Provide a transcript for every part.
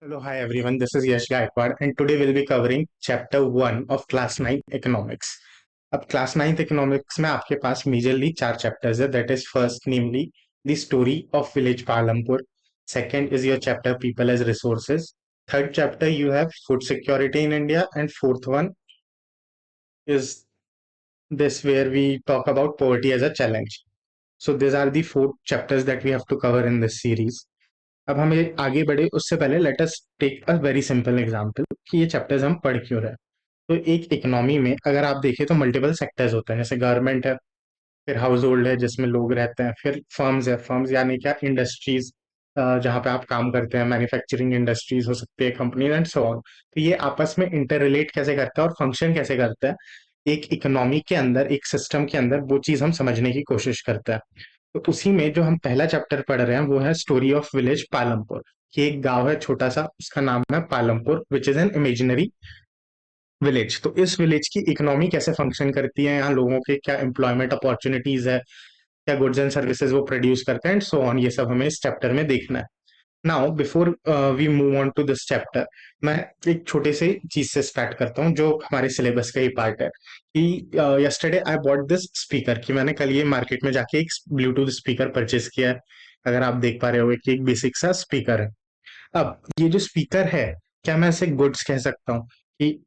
Hello, hi everyone. This is Yash Gaikwad, and today we'll be covering chapter 1 of class 9 economics. अब class 9th economics में आपके पास majorly चार chapters है. That is first namely the story of village Palampur. Second is your chapter people as resources. Third chapter you have food security in India, and fourth one is this where we talk about poverty as a challenge. So these are the four chapters that we have to cover in this series. अब हमें आगे बढ़े उससे पहले let us take a very simple example कि ये chapters हम पढ़ क्यों रहे हैं. तो एक इकोनॉमी में अगर आप देखें तो मल्टीपल सेक्टर्स होते हैं. जैसे गवर्नमेंट है, फिर हाउस होल्ड है जिसमें लोग रहते हैं, फिर फर्म्स है. फर्म्स यानी क्या? इंडस्ट्रीज जहाँ पे आप काम करते हैं. मैन्युफैक्चरिंग इंडस्ट्रीज हो सकती है, कंपनी एंड सो ऑन. तो ये आपस में इंटर रिलेट कैसे करता है और फंक्शन कैसे करता है एक इकोनॉमी के अंदर, एक सिस्टम के अंदर, वो चीज हम समझने की कोशिश करते हैं. तो उसी में जो हम पहला चैप्टर पढ़ रहे हैं वो है स्टोरी ऑफ विलेज पालमपुर. ये एक गांव है छोटा सा, उसका नाम है Palampur, which is an imaginary village. तो इस विलेज की इकोनॉमी कैसे फंक्शन करती है, यहाँ लोगों के क्या एम्प्लॉयमेंट अपॉर्चुनिटीज है, क्या गुड्स एंड सर्विसेज वो प्रोड्यूस करते हैं, एंड सो ऑन. ये सब हमें इस चैप्टर में देखना है. Now before we move on to this chapter, मैं एक छोटे से चीज से स्टार्ट करता हूँ जो हमारे सिलेबस का ही पार्ट है. कि yesterday I bought this speaker, कि मैंने कल ये मार्केट में जाके एक ब्लूटूथ स्पीकर परचेज किया है. अगर आप देख पा रहे हो कि एक बेसिक सा स्पीकर है. अब ये जो स्पीकर है, क्या मैं इसे गुड्स कह सकता हूँ? कि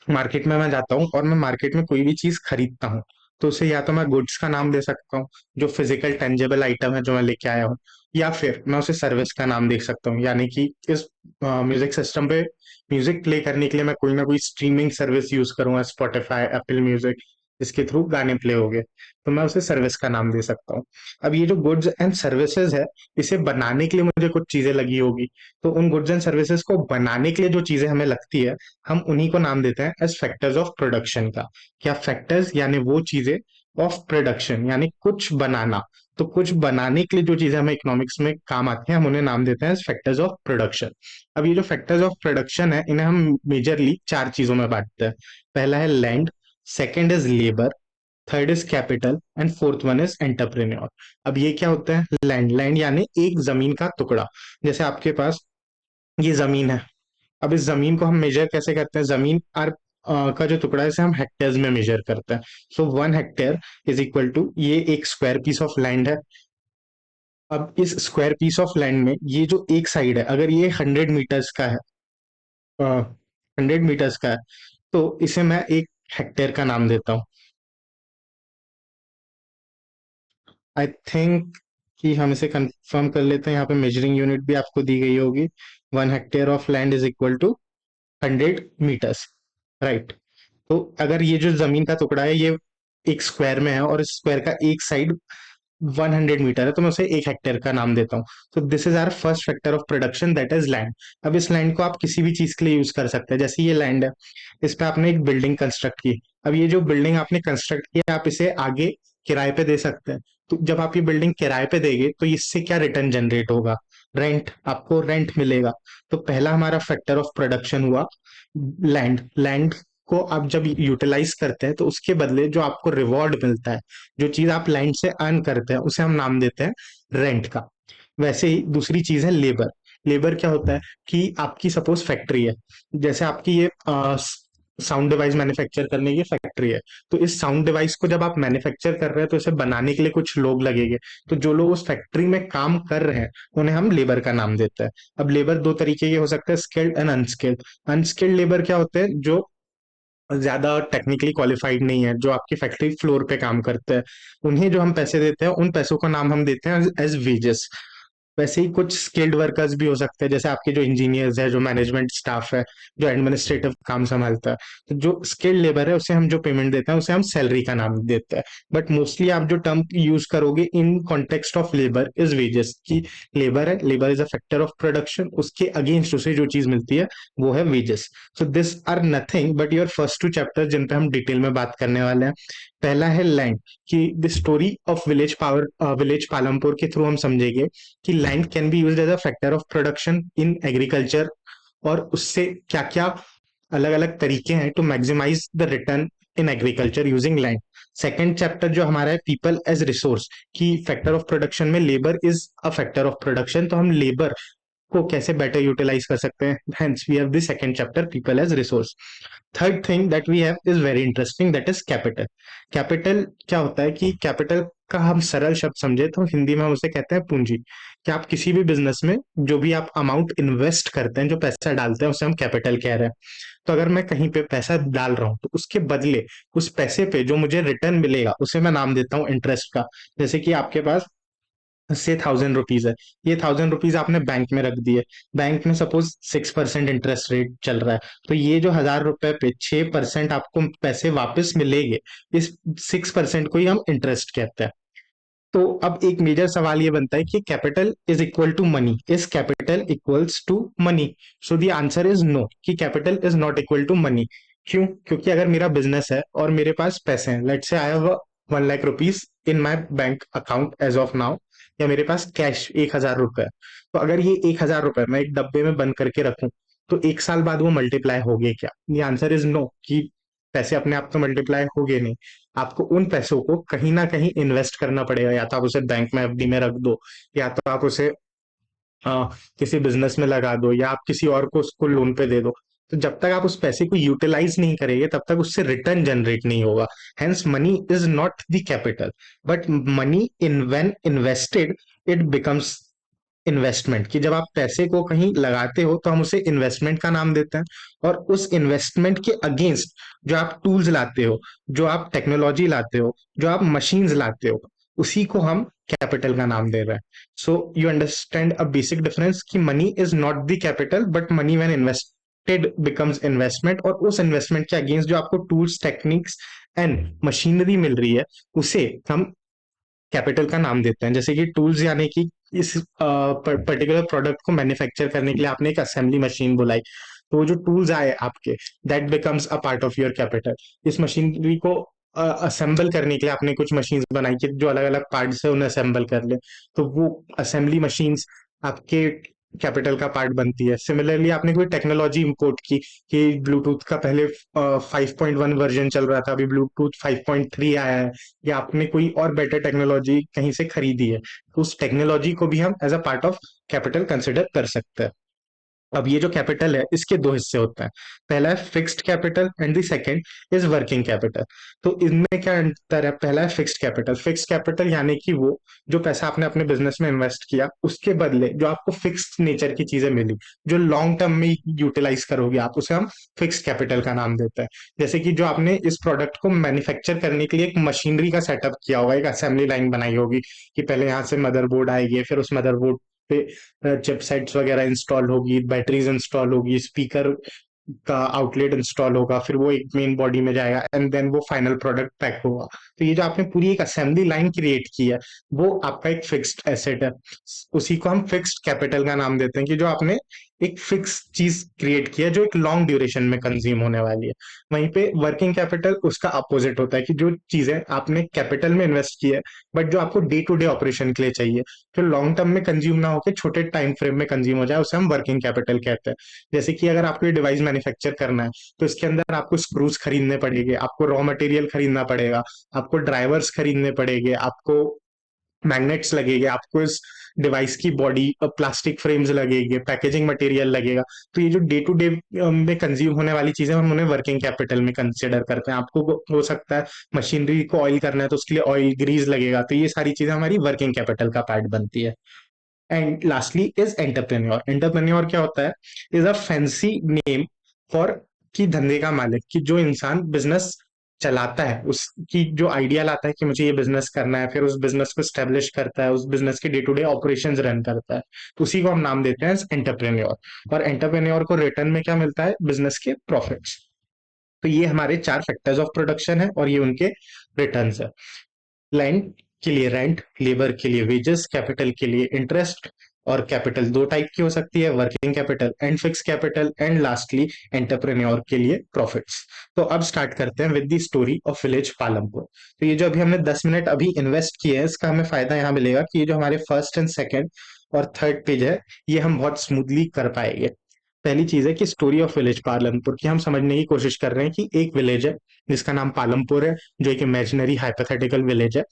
मार्केट में मैं जाता हूँ और मैं मार्केट में कोई भी चीज खरीदता हूँ, तो उसे या तो मैं गुड्स का नाम दे सकता हूँ, जो फिजिकल टेंजेबल आइटम है जो मैं लेके आया हूँ, या फिर मैं उसे सर्विस का नाम दे सकता हूँ. यानी कि इस म्यूजिक सिस्टम पे म्यूजिक प्ले करने के लिए मैं कोई ना कोई स्ट्रीमिंग सर्विस यूज करूंगा, स्पॉटिफाई, एप्पल म्यूजिक, जिसके थ्रू गाने प्ले हो गए, तो मैं उसे सर्विस का नाम दे सकता हूँ. अब ये जो गुड्स एंड सर्विसेज है, इसे बनाने के लिए मुझे कुछ चीजें लगी होगी. तो उन गुड्स एंड सर्विसेज को बनाने के लिए जो चीजें हमें लगती है, हम उन्हीं को नाम देते हैं एज फैक्टर्स ऑफ प्रोडक्शन का. क्या? फैक्टर्स यानी वो चीजें ऑफ प्रोडक्शन, यानी कुछ बनाना. तो कुछ बनाने के लिए जो चीजें हमें इकोनॉमिक्स में काम आती हैं, हम उन्हें नाम देते हैं फैक्टर्स ऑफ प्रोडक्शन. अब ये जो फैक्टर्स ऑफ प्रोडक्शन है, इन्हें हम मेजरली चार चीजों में बांटते हैं. पहला है land, second is labour, third is capital, and fourth one is entrepreneur. अब ये क्या होता है? लैंड. लैंड यानी एक जमीन का टुकड़ा. जैसे आपके पास ये जमीन है. अब इस जमीन को हम मेजर कैसे करते हैं? जमीन आर का जो टुकड़ा है इसे हम हेक्टेयर्स में मेजर करते हैं. सो 1 हेक्टेयर इज इक्वल टू, ये एक स्क्वायर पीस ऑफ लैंड है. अब इस स्क्वायर पीस ऑफ लैंड में ये जो एक साइड है, अगर ये 100 मीटर्स का है, 100 मीटर्स का है, तो इसे मैं 1 हेक्टेयर का नाम देता हूँ. आई थिंक कि हम इसे कंफर्म कर लेते हैं. यहाँ पे मेजरिंग यूनिट भी आपको दी गई होगी. 1 hectare of land is equal to 100 meters, right. तो अगर ये जो जमीन का टुकड़ा है ये एक स्क्वायर में है और इस स्क्वायर का एक साइड 100 मीटर है, तो मैं उसे 1 हेक्टेयर का नाम देता हूँ. तो this is our first factor of production, that is land. अब इस लैंड को आप किसी भी चीज के लिए यूज कर सकते हैं. जैसे ये लैंड है, इस पे आपने एक बिल्डिंग कंस्ट्रक्ट की. अब ये जो बिल्डिंग आपने कंस्ट्रक्ट की आप इसे आगे किराए पे दे सकते हैं. तो जब आप ये बिल्डिंग किराए पे देंगे तो इससे क्या रिटर्न जनरेट होगा? रेंट. आपको रेंट मिलेगा. तो पहला हमारा फैक्टर ऑफ प्रोडक्शन हुआ लैंड. लैंड को आप जब यूटिलाइज करते हैं तो उसके बदले जो आपको रिवॉर्ड मिलता है, जो चीज आप लैंड से अर्न करते हैं, उसे हम नाम देते हैं रेंट का. वैसे ही दूसरी चीज है लेबर. लेबर क्या होता है? कि आपकी सपोज फैक्ट्री है. जैसे आपकी ये साउंड डिवाइस मैन्युफैक्चर करने की फैक्ट्री है. तो इस साउंड डिवाइस को जब आप मैन्युफैक्चर कर रहे हैं तो इसे बनाने के लिए कुछ लोग लगेंगे. तो जो लोग उस फैक्ट्री में काम कर रहे हैं उन्हें हम लेबर का नाम देते हैं. अब लेबर दो तरीके के हो सकते हैं, skilled and unskilled. Unskilled labour क्या होते हैं? जो ज्यादा टेक्निकली क्वालिफाइड नहीं है, जो आपकी फैक्ट्री फ्लोर पे काम करते हैं. उन्हें जो हम पैसे देते हैं, उन पैसों का नाम हम देते हैं एज वेजेस. वैसे ही कुछ स्किल्ड वर्कर्स भी हो सकते हैं, जैसे आपके जो इंजीनियर्स है, जो मैनेजमेंट स्टाफ है, जो एडमिनिस्ट्रेटिव काम संभालता है. तो जो स्किल्ड लेबर है उसे हम जो पेमेंट देते हैं उसे हम सैलरी का नाम देते हैं. बट मोस्टली आप जो टर्म यूज करोगे in context of labour is wages. की लेबर है, labour is a factor of production, उसके अगेंस्ट उसे जो चीज मिलती है वो है wages. So this are nothing but your first two chapter जिन पे हम डिटेल में बात करने वाले हैं. पहला है लैंड. कि the story of village Palampur के थ्रू हम समझेंगे कि land can be used as a factor of production in agriculture, और उससे क्या क्या अलग अलग तरीके हैं to maximize the return in agriculture using land. Second chapter जो हमारा है पीपल एज रिसोर्स, की फैक्टर ऑफ प्रोडक्शन में labour is a factor of production. तो हम लेबर को कैसे बेटर यूटिलाइज कर सकते हैं। Hence we have the second chapter, people as resource. Third thing that we have is very interesting, that is capital. Capital क्या होता है कि कैपिटल का हम सरल शब्द समझे तो हिंदी में हम उसे कहते हैं पूंजी। कि आप किसी भी बिजनेस में जो भी आप अमाउंट इन्वेस्ट करते हैं, जो पैसा डालते हैं, उसे हम कैपिटल कह रहे हैं। तो अगर मैं कहीं पे पैसा डाल रहा हूँ तो उसके बदले उस पैसे पे जो मुझे रिटर्न मिलेगा उसे मैं नाम देता हूँ इंटरेस्ट का। जैसे कि आपके पास से 1000 रुपीज है, ये 1000 रुपीज आपने बैंक में रख दिए, बैंक में सपोज 6% इंटरेस्ट रेट चल रहा है, तो ये जो 1000 रुपए पे 6% आपको पैसे वापस मिलेंगे, इस 6% को ही हम इंटरेस्ट कहते हैं। तो अब एक मेजर सवाल ये बनता है कि capital is equal to money, is capital equals to money? So the answer is no, कि capital is not equal to money. क्यों? क्योंकि अगर मेरा बिजनेस है और मेरे पास पैसे हैं, let's say I have 1 lakh rupees in my bank account as of now, या मेरे पास कैश 1000 रुपए है, तो अगर ये 1000 रुपए मैं एक डब्बे में बंद करके रखूं, तो 1 साल बाद वो मल्टीप्लाई हो गए क्या? ये आंसर इज नो, कि पैसे अपने आप तो मल्टीप्लाई हो गए नहीं। आपको उन पैसों को कहीं ना कहीं इन्वेस्ट करना पड़ेगा, या तो आप उसे बैंक में एफडी में रख दो, या तो आप उसे अ, किसी बिजनेस में लगा दो, या आप किसी और को उसको लोन पे दे दो। तो जब तक आप उस पैसे को यूटिलाइज नहीं करेंगे तब तक उससे रिटर्न जनरेट नहीं होगा। Hence money is not the capital, but money in when invested it becomes investment. कि जब आप पैसे को कहीं लगाते हो तो हम उसे इन्वेस्टमेंट का नाम देते हैं, और उस इन्वेस्टमेंट के अगेंस्ट जो आप टूल्स लाते हो, जो आप टेक्नोलॉजी लाते हो, जो आप मशीन्स लाते हो, उसी को हम कैपिटल का नाम दे रहे हैं। So you understand a basic difference, कि money is not the capital but money when invested becomes investment, और उस इन्वेस्टमेंट के अगेंस्ट जो आपको टूल्स, टेक्निक्स एंड मशीनरी मिल रही है, उसे हम कैपिटल का नाम देते हैं। जैसे कि टूल्स, यानी कि इस पर्टिकुलर प्रोडक्ट को मैन्युफैक्चर करने के लिए आपने एक असेंबली मशीन बुलाई, तो वो जो टूल्स आए आपके, that becomes a part of your capital. इस मशीनरी को असेंबल करने के लिए आपने कुछ मशीन्स बनाई कि जो अलग अलग पार्ट्स है उन्हें असेंबल कर ले, तो वो असेंबली मशीन्स आपके कैपिटल का पार्ट बनती है। सिमिलरली आपने कोई टेक्नोलॉजी इंपोर्ट की, कि ब्लूटूथ का पहले 5.1 वर्जन चल रहा था, अभी ब्लूटूथ 5.3 आया है, या आपने कोई और बेटर टेक्नोलॉजी कहीं से खरीदी है, तो उस टेक्नोलॉजी को भी हम as a part of capital consider कर सकते हैं। अब ये जो कैपिटल है इसके दो हिस्से होते हैं, पहला है fixed capital and the second is working capital. तो इनमें क्या अंतर है? पहला है फिक्स्ड कैपिटल। फिक्स्ड कैपिटल यानी कि वो जो पैसा आपने अपने बिजनेस में इन्वेस्ट किया, उसके बदले जो आपको फिक्स्ड नेचर की चीजें मिली, जो लॉन्ग टर्म में यूटिलाइज करोगे आप, उसे हम फिक्स्ड कैपिटल का नाम देते हैं। जैसे कि जो आपने इस प्रोडक्ट को मैन्युफैक्चर करने के लिए एक मशीनरी का सेटअप किया होगा, एक असेंबली लाइन बनाई होगी, कि पहले यहाँ से मदरबोर्ड आएगी, फिर उस मदरबोर्ड पे चिपसेट्स वगैरह इंस्टॉल होगी, बैटरीज इंस्टॉल होगी, स्पीकर का आउटलेट इंस्टॉल होगा, फिर वो एक मेन बॉडी में जाएगा, एंड देन वो फाइनल प्रोडक्ट पैक होगा। तो ये जो आपने पूरी एक असेंबली लाइन क्रिएट की है, वो आपका एक फिक्स्ड एसेट है, उसी को हम फिक्स्ड कैपिटल का नाम देते हैं। कि जो आपने एक फिक्स चीज क्रिएट की है जो एक लॉन्ग ड्यूरेशन में कंज्यूम होने वाली है। वहीं पे वर्किंग कैपिटल उसका अपोजिट होता है, कि जो चीजें आपने कैपिटल में इन्वेस्ट की है, बट जो आपको डे टू डे ऑपरेशन के लिए चाहिए, जो लॉन्ग टर्म में कंज्यूम ना होकर छोटे टाइम फ्रेम में कंज्यूम हो जाए, उसे हम वर्किंग कैपिटल कहते हैं। जैसे कि अगर आपको ये डिवाइस मैन्युफैक्चर करना है, तो इसके अंदर आपको स्क्रूज खरीदने पड़ेंगे, आपको रॉ मटेरियल खरीदना पड़ेगा, आपको ड्राइवर्स खरीदने पड़ेंगे, आपको मैग्नेट्स लगेंगे, आपको इस डिवाइस की बॉडी प्लास्टिक फ्रेम्स लगेंगे, पैकेजिंग मटेरियल लगेगा। तो ये जो डे टू डे में कंज्यूम होने वाली चीजें हम उन्हें वर्किंग कैपिटल में कंसिडर करते हैं। आपको हो सकता है मशीनरी को ऑयल करना है, तो उसके लिए ऑयल ग्रीस लगेगा, तो ये सारी चीजें हमारी वर्किंग कैपिटल का पार्ट बनती है। And lastly is entrepreneur. Entrepreneur क्या होता है? Is a fancy name for, कि धंधे का मालिक, कि जो इंसान बिजनेस चलाता है, उसकी जो आइडिया लाता है कि मुझे ये बिजनेस करना है, फिर उस बिजनेस को स्टेब्लिश करता है, उस बिजनेस के day to day operations run करता है, तो उसी को हम नाम देते हैं एंटरप्रेन्योर। और एंटरप्रेन्योर को रिटर्न में क्या मिलता है? बिजनेस के प्रॉफिट्स। तो ये हमारे 4 फैक्टर्स ऑफ प्रोडक्शन है, और ये उनके रिटर्न्स है। लैंड के लिए रेंट, लेबर के लिए वेजेस, कैपिटल के लिए इंटरेस्ट। और कैपिटल दो टाइप की हो सकती है, working capital and fix capital, and lastly entrepreneur के लिए प्रॉफिट्स। तो अब स्टार्ट करते हैं with the story of village Palampur. तो ये जो अभी हमने 10 मिनट अभी इन्वेस्ट किए हैं, इसका हमें फायदा यहाँ मिलेगा कि ये जो हमारे फर्स्ट एंड सेकंड और थर्ड पेज है, ये हम बहुत स्मूथली कर पाएंगे। पहली चीज है कि स्टोरी ऑफ विलेज पालमपुर की हम समझने की कोशिश कर रहे हैं कि एक विलेज है जिसका नाम पालमपुर है, जो एक इमेजिनरी हाइपोथेटिकल विलेज है,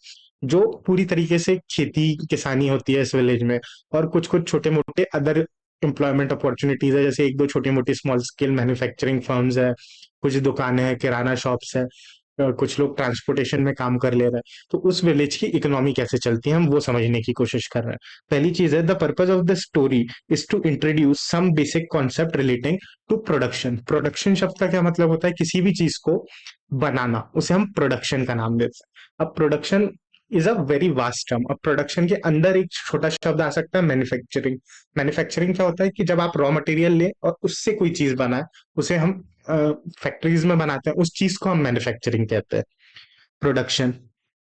जो पूरी तरीके से खेती किसानी होती है इस विलेज में, और कुछ कुछ छोटे मोटे अदर एम्प्लॉयमेंट अपॉर्चुनिटीज है, जैसे एक दो छोटी मोटी स्मॉल स्केल मैन्युफैक्चरिंग फर्म्स है, कुछ दुकानें हैं, किराना शॉप्स है, कुछ लोग ट्रांसपोर्टेशन में काम कर ले रहे हैं। तो उस विलेज की इकोनॉमी कैसे चलती है, हम वो समझने की कोशिश कर रहे हैं। पहली चीज है, the purpose of the story is to introduce some basic concept relating to production. Production शब्द का क्या मतलब होता है? किसी भी चीज को बनाना, उसे हम प्रोडक्शन का नाम देते हैं। अब production is a very vast term. अब प्रोडक्शन के अंदर एक छोटा शब्द आ सकता है, मैन्युफैक्चरिंग। मैन्युफैक्चरिंग क्या होता है कि जब आप रॉ मटेरियल ले और उससे कोई चीज बनाए, उसे हम फैक्ट्रीज में बनाते हैं, उस चीज को हम मैन्युफैक्चरिंग कहते हैं। प्रोडक्शन,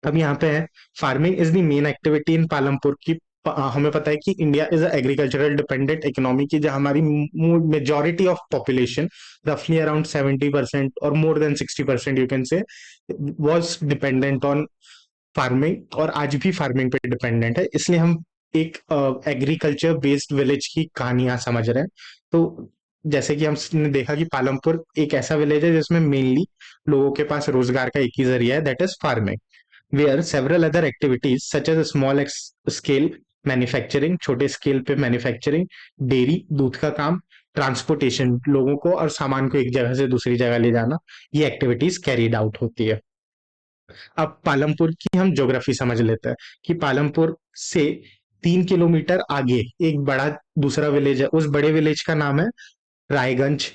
अब यहाँ पे है, farming is the main activity in Palampur की। हमें पता है कि India is agricultural dependent economy की, जहाँ हमारी मेजोरिटी ऑफ पॉपुलेशन, रफली अराउंड 70% और more than 60% you can say, was dependent on farming, और आज भी फार्मिंग पे डिपेंडेंट है। इसलिए हम एक एग्रीकल्चर बेस्ड विलेज की कहानियां समझ रहे हैं। तो जैसे कि हमने देखा कि पालमपुर एक ऐसा विलेज है जिसमें मेनली लोगों के पास रोजगार का एक ही जरिया है, that is farming. Where several other activities such as small scale manufacturing, छोटे स्केल पे मैन्युफैक्चरिंग, डेयरी, दूध का काम, ट्रांसपोर्टेशन, लोगों को और सामान को एक जगह से दूसरी जगह ले जाना, ये एक्टिविटीज कैरीड आउट होती है। अब पालमपुर की हम ज्योग्राफी समझ लेते हैं कि पालमपुर से 3 किलोमीटर आगे एक बड़ा दूसरा विलेज है। उस बड़े विलेज का नाम है रायगंज,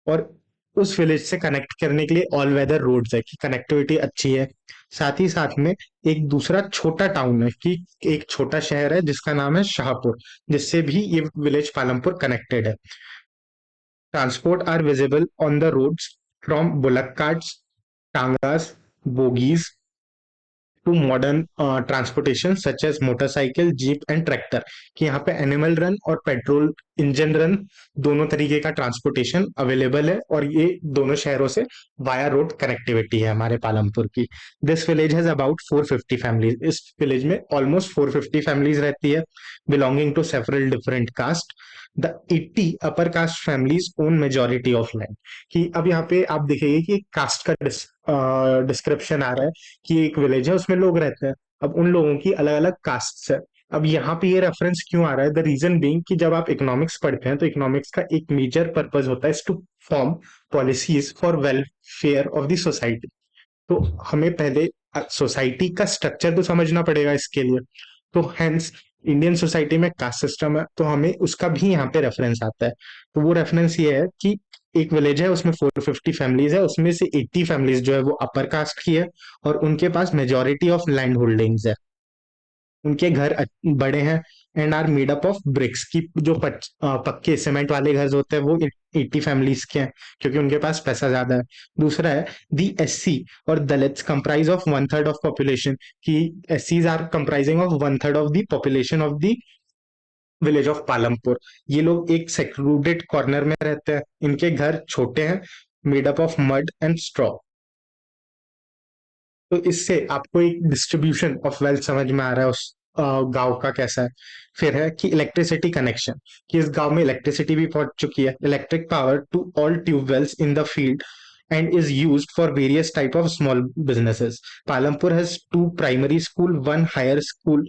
और उस विलेज से कनेक्ट करने के लिए ऑल वेदर रोड्स है, कि कनेक्टिविटी अच्छी है। साथ ही साथ में एक दूसरा छोटा टाउन है, कि एक छोटा शहर है जिसका नाम है शाहपुर, जिससे भी ये विलेज पालमपुर कनेक्टेड है। Transport are visible on the roads from bullock carts, tangas, bogies to modern transportation such as motorcycle, jeep and tractor. कि यहाँ पे एनिमल रन और पेट्रोल इंजन रन दोनों तरीके का ट्रांसपोर्टेशन अवेलेबल है, और ये दोनों शहरों से वाया रोड कनेक्टिविटी है हमारे पालमपुर की। This village has about 450 families. इस विलेज में ऑलमोस्ट 450 फैमिलीज रहती है, belonging to several different caste. The 80 upper caste families own majority of land. कि अब यहाँ पे आप देखेंगे कि कास्ट का डिस्क्रिप्शन आ रहा है, कि एक विलेज है उसमें लोग रहते हैं। अब उन लोगों की अलग अलग कास्ट है। अब यहाँ पे ये रेफरेंस क्यों आ रहा है? द रीजन बीइंग कि जब आप इकोनॉमिक्स पढ़ते हैं तो इकोनॉमिक्स का एक मेजर पर्पज होता है to form policies for welfare of the society. तो हमें पहले सोसाइटी का स्ट्रक्चर तो समझना पड़ेगा इसके लिए। तो हेंस इंडियन सोसाइटी में कास्ट सिस्टम है, तो हमें उसका भी यहाँ पे रेफरेंस आता है। तो वो रेफरेंस ये है कि एक विलेज है उसमें 450 फैमिलीज है, उसमें से 80 फैमिलीज जो है वो अपर कास्ट की है, और उनके पास मेजोरिटी ऑफ लैंड होल्डिंग्स है। उनके घर बड़े हैं and are made up of bricks, की जो पक्के सीमेंट वाले घर होते हैं वो 80 फैमिलीज के हैं, क्योंकि उनके पास पैसा ज्यादा है। दूसरा है, दी एससी और Dalits comprise of 1/3 of population. की एस सीज are comprising of 1/3 of the population of the village of Palampur. ये लोग एक सेक्लूडेड कॉर्नर में रहते हैं, इनके घर छोटे हैं, made up of mud and straw. तो इससे आपको एक डिस्ट्रीब्यूशन ऑफ वेल्थ समझ में आ रहा है उस गांव का कैसा है। फिर है कि इलेक्ट्रिसिटी कनेक्शन, कि इस गांव में इलेक्ट्रिसिटी भी पहुंच चुकी है, electric power to all tubewells in the field and is used for various type of small businesses. Palampur has two primary school, one higher school.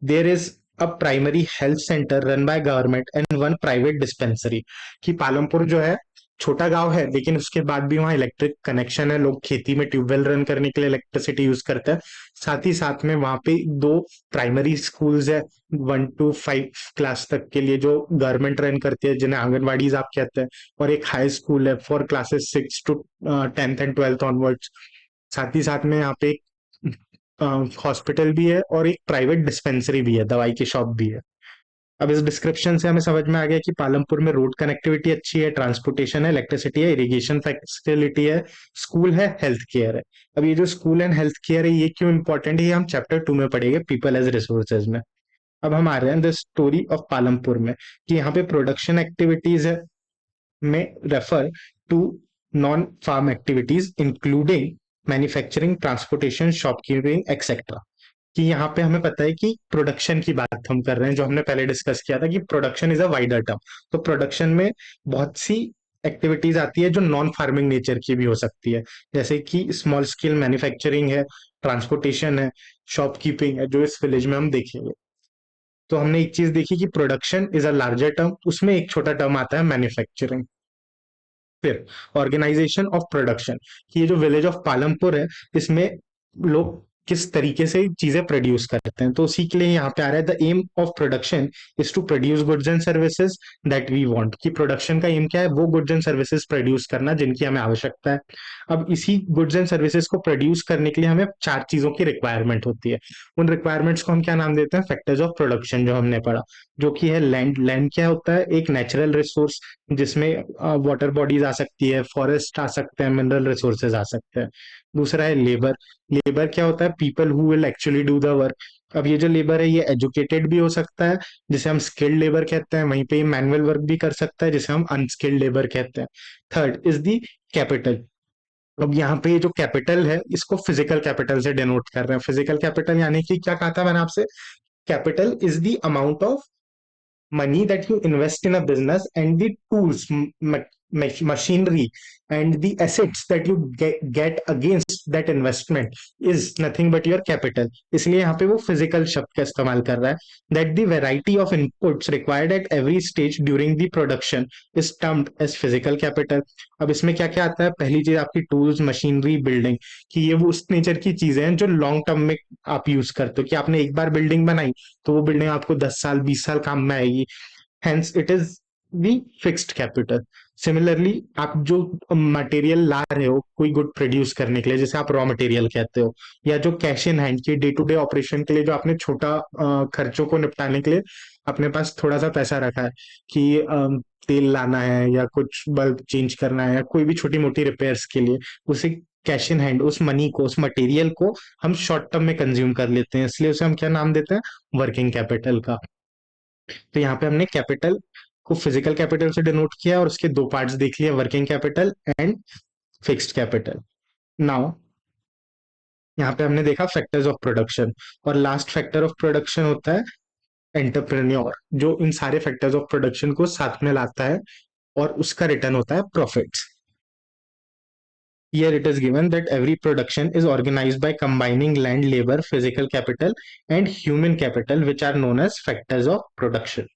There is a primary health center run by government and one private dispensary. कि पालमपुर जो है छोटा गांव है, लेकिन उसके बाद भी वहाँ इलेक्ट्रिक कनेक्शन है, लोग खेती में ट्यूबवेल रन करने के लिए इलेक्ट्रिसिटी यूज करते हैं। साथ ही साथ में वहाँ पे दो प्राइमरी स्कूल्स है, 1 to 5 क्लास तक के लिए, जो गवर्नमेंट रन करती है, जिन्हें आंगनवाड़ीज आप कहते हैं, और एक हाई स्कूल है for classes 6 to 10th and 12th onwards. साथ ही साथ में यहाँ पे एक हॉस्पिटल भी है और एक प्राइवेट डिस्पेंसरी भी है, दवाई की शॉप भी है। अब इस डिस्क्रिप्शन से हमें समझ में आ गया कि पालमपुर में रोड कनेक्टिविटी अच्छी है, ट्रांसपोर्टेशन है, इलेक्ट्रिसिटी है, इरिगेशन फैसिलिटी है, स्कूल है, हेल्थ केयर है। अब ये जो स्कूल एंड हेल्थ केयर है, ये क्यों इंपॉर्टेंट है, ये हम चैप्टर 2 में पढ़ेंगे, पीपल एज रिसोर्सेज में। अब हम आ रहे हैं द स्टोरी ऑफ पालमपुर में, कि यहाँ पे प्रोडक्शन एक्टिविटीज है में refer to non farm activities including manufacturing, transportation, shopkeeping etcetera. कि यहाँ पे हमें पता है कि प्रोडक्शन की बात हम कर रहे हैं, जो हमने पहले डिस्कस किया था कि production is a wider term. तो प्रोडक्शन में बहुत सी एक्टिविटीज आती है जो नॉन फार्मिंग नेचर की भी हो सकती है, जैसे कि स्मॉल स्केल मैन्युफैक्चरिंग है, ट्रांसपोर्टेशन है, शॉपकीपिंग है, जो इस विलेज में हम देखेंगे। तो हमने एक चीज देखी कि production is a larger term, उसमें एक छोटा टर्म आता है मैन्युफैक्चरिंग। फिर ऑर्गेनाइजेशन ऑफ प्रोडक्शन, कि ये जो विलेज ऑफ पालमपुर है, इसमें लोग किस तरीके से चीजें प्रोड्यूस करते हैं, तो उसी के लिए यहाँ पे आ रहा है the aim of production is to produce goods and services that we want, कि प्रोडक्शन का एम क्या है, वो गुड्स एंड सर्विसेज प्रोड्यूस करना जिनकी हमें आवश्यकता है। अब इसी गुड्स एंड सर्विसेज को प्रोड्यूस करने के लिए हमें चार चीजों की रिक्वायरमेंट होती है। उन रिक्वायरमेंट्स को हम क्या नाम देते हैं, फैक्टर्स ऑफ प्रोडक्शन, जो हमने पढ़ा, जो कि है लैंड। लैंड क्या होता है, एक नेचुरल रिसोर्स जिसमें वाटर बॉडीज आ सकती है, फॉरेस्ट आ सकते हैं, मिनरल रिसोर्सेज आ सकते हैं। दूसरा है लेबर। लेबर क्या होता है, people who will actually do the work. अब ये जो लेबर है ये एजुकेटेड भी हो सकता है, जिसे हम स्किल्ड लेबर कहते हैं, वहीं पे ये मैनुअल वर्क भी कर सकता है, जिसे हम अनस्किल्ड लेबर कहते हैं। Third is the capital. अब यहाँ पे ये जो कैपिटल है इसको फिजिकल कैपिटल से डिनोट कर रहे हैं। फिजिकल कैपिटल यानी कि क्या कहा था मैंने आपसे, capital is the amount of money that you invest in a business, and the tools, machinery, and the assets that you get against that investment is nothing but your capital. इसलिए यहाँ पे वो physical शब्द का इस्तेमाल कर रहा है, that the variety of inputs required at every stage during the production is termed as physical capital. अब इसमें क्या क्या आता है, पहली चीज आपकी टूल्स, मशीनरी, बिल्डिंग, कि ये वो उस नेचर की चीजें हैं जो लॉन्ग टर्म में आप यूज करते हो, कि आपने एक बार बिल्डिंग बनाई तो वो बिल्डिंग आपको 10 साल 20 साल काम में आएगी, hence it is the fixed capital. Similarly आप जो मटेरियल ला रहे हो कोई गुड प्रोड्यूस करने के लिए, जैसे आप रॉ मटेरियल कहते हो, या जो कैश इन हैंड की डे टू डे ऑपरेशन के लिए जो आपने छोटा खर्चों को निपटाने के लिए अपने पास थोड़ा सा पैसा रखा है, कि तेल लाना है या कुछ बल्ब चेंज करना है या कोई भी छोटी मोटी रिपेयर्स के लिए, उसे कैश इन हैंड, उस मनी को, उस मटेरियल को हम शॉर्ट टर्म में कंज्यूम कर लेते हैं, इसलिए उसे हम क्या नाम देते हैं, वर्किंग कैपिटल का। तो यहाँ पे हमने कैपिटल को फिजिकल कैपिटल से डिनोट किया और उसके दो पार्ट्स देख लिए, working capital and fixed capital. Now यहाँ पे हमने देखा फैक्टर्स ऑफ प्रोडक्शन, और लास्ट फैक्टर ऑफ प्रोडक्शन होता है एंटरप्रेन्योर, जो इन सारे फैक्टर्स ऑफ प्रोडक्शन को साथ में लाता है और उसका रिटर्न होता है profits. Here it is given that every production is organized by combining land, labor, physical capital, and human capital, which are known as factors of production.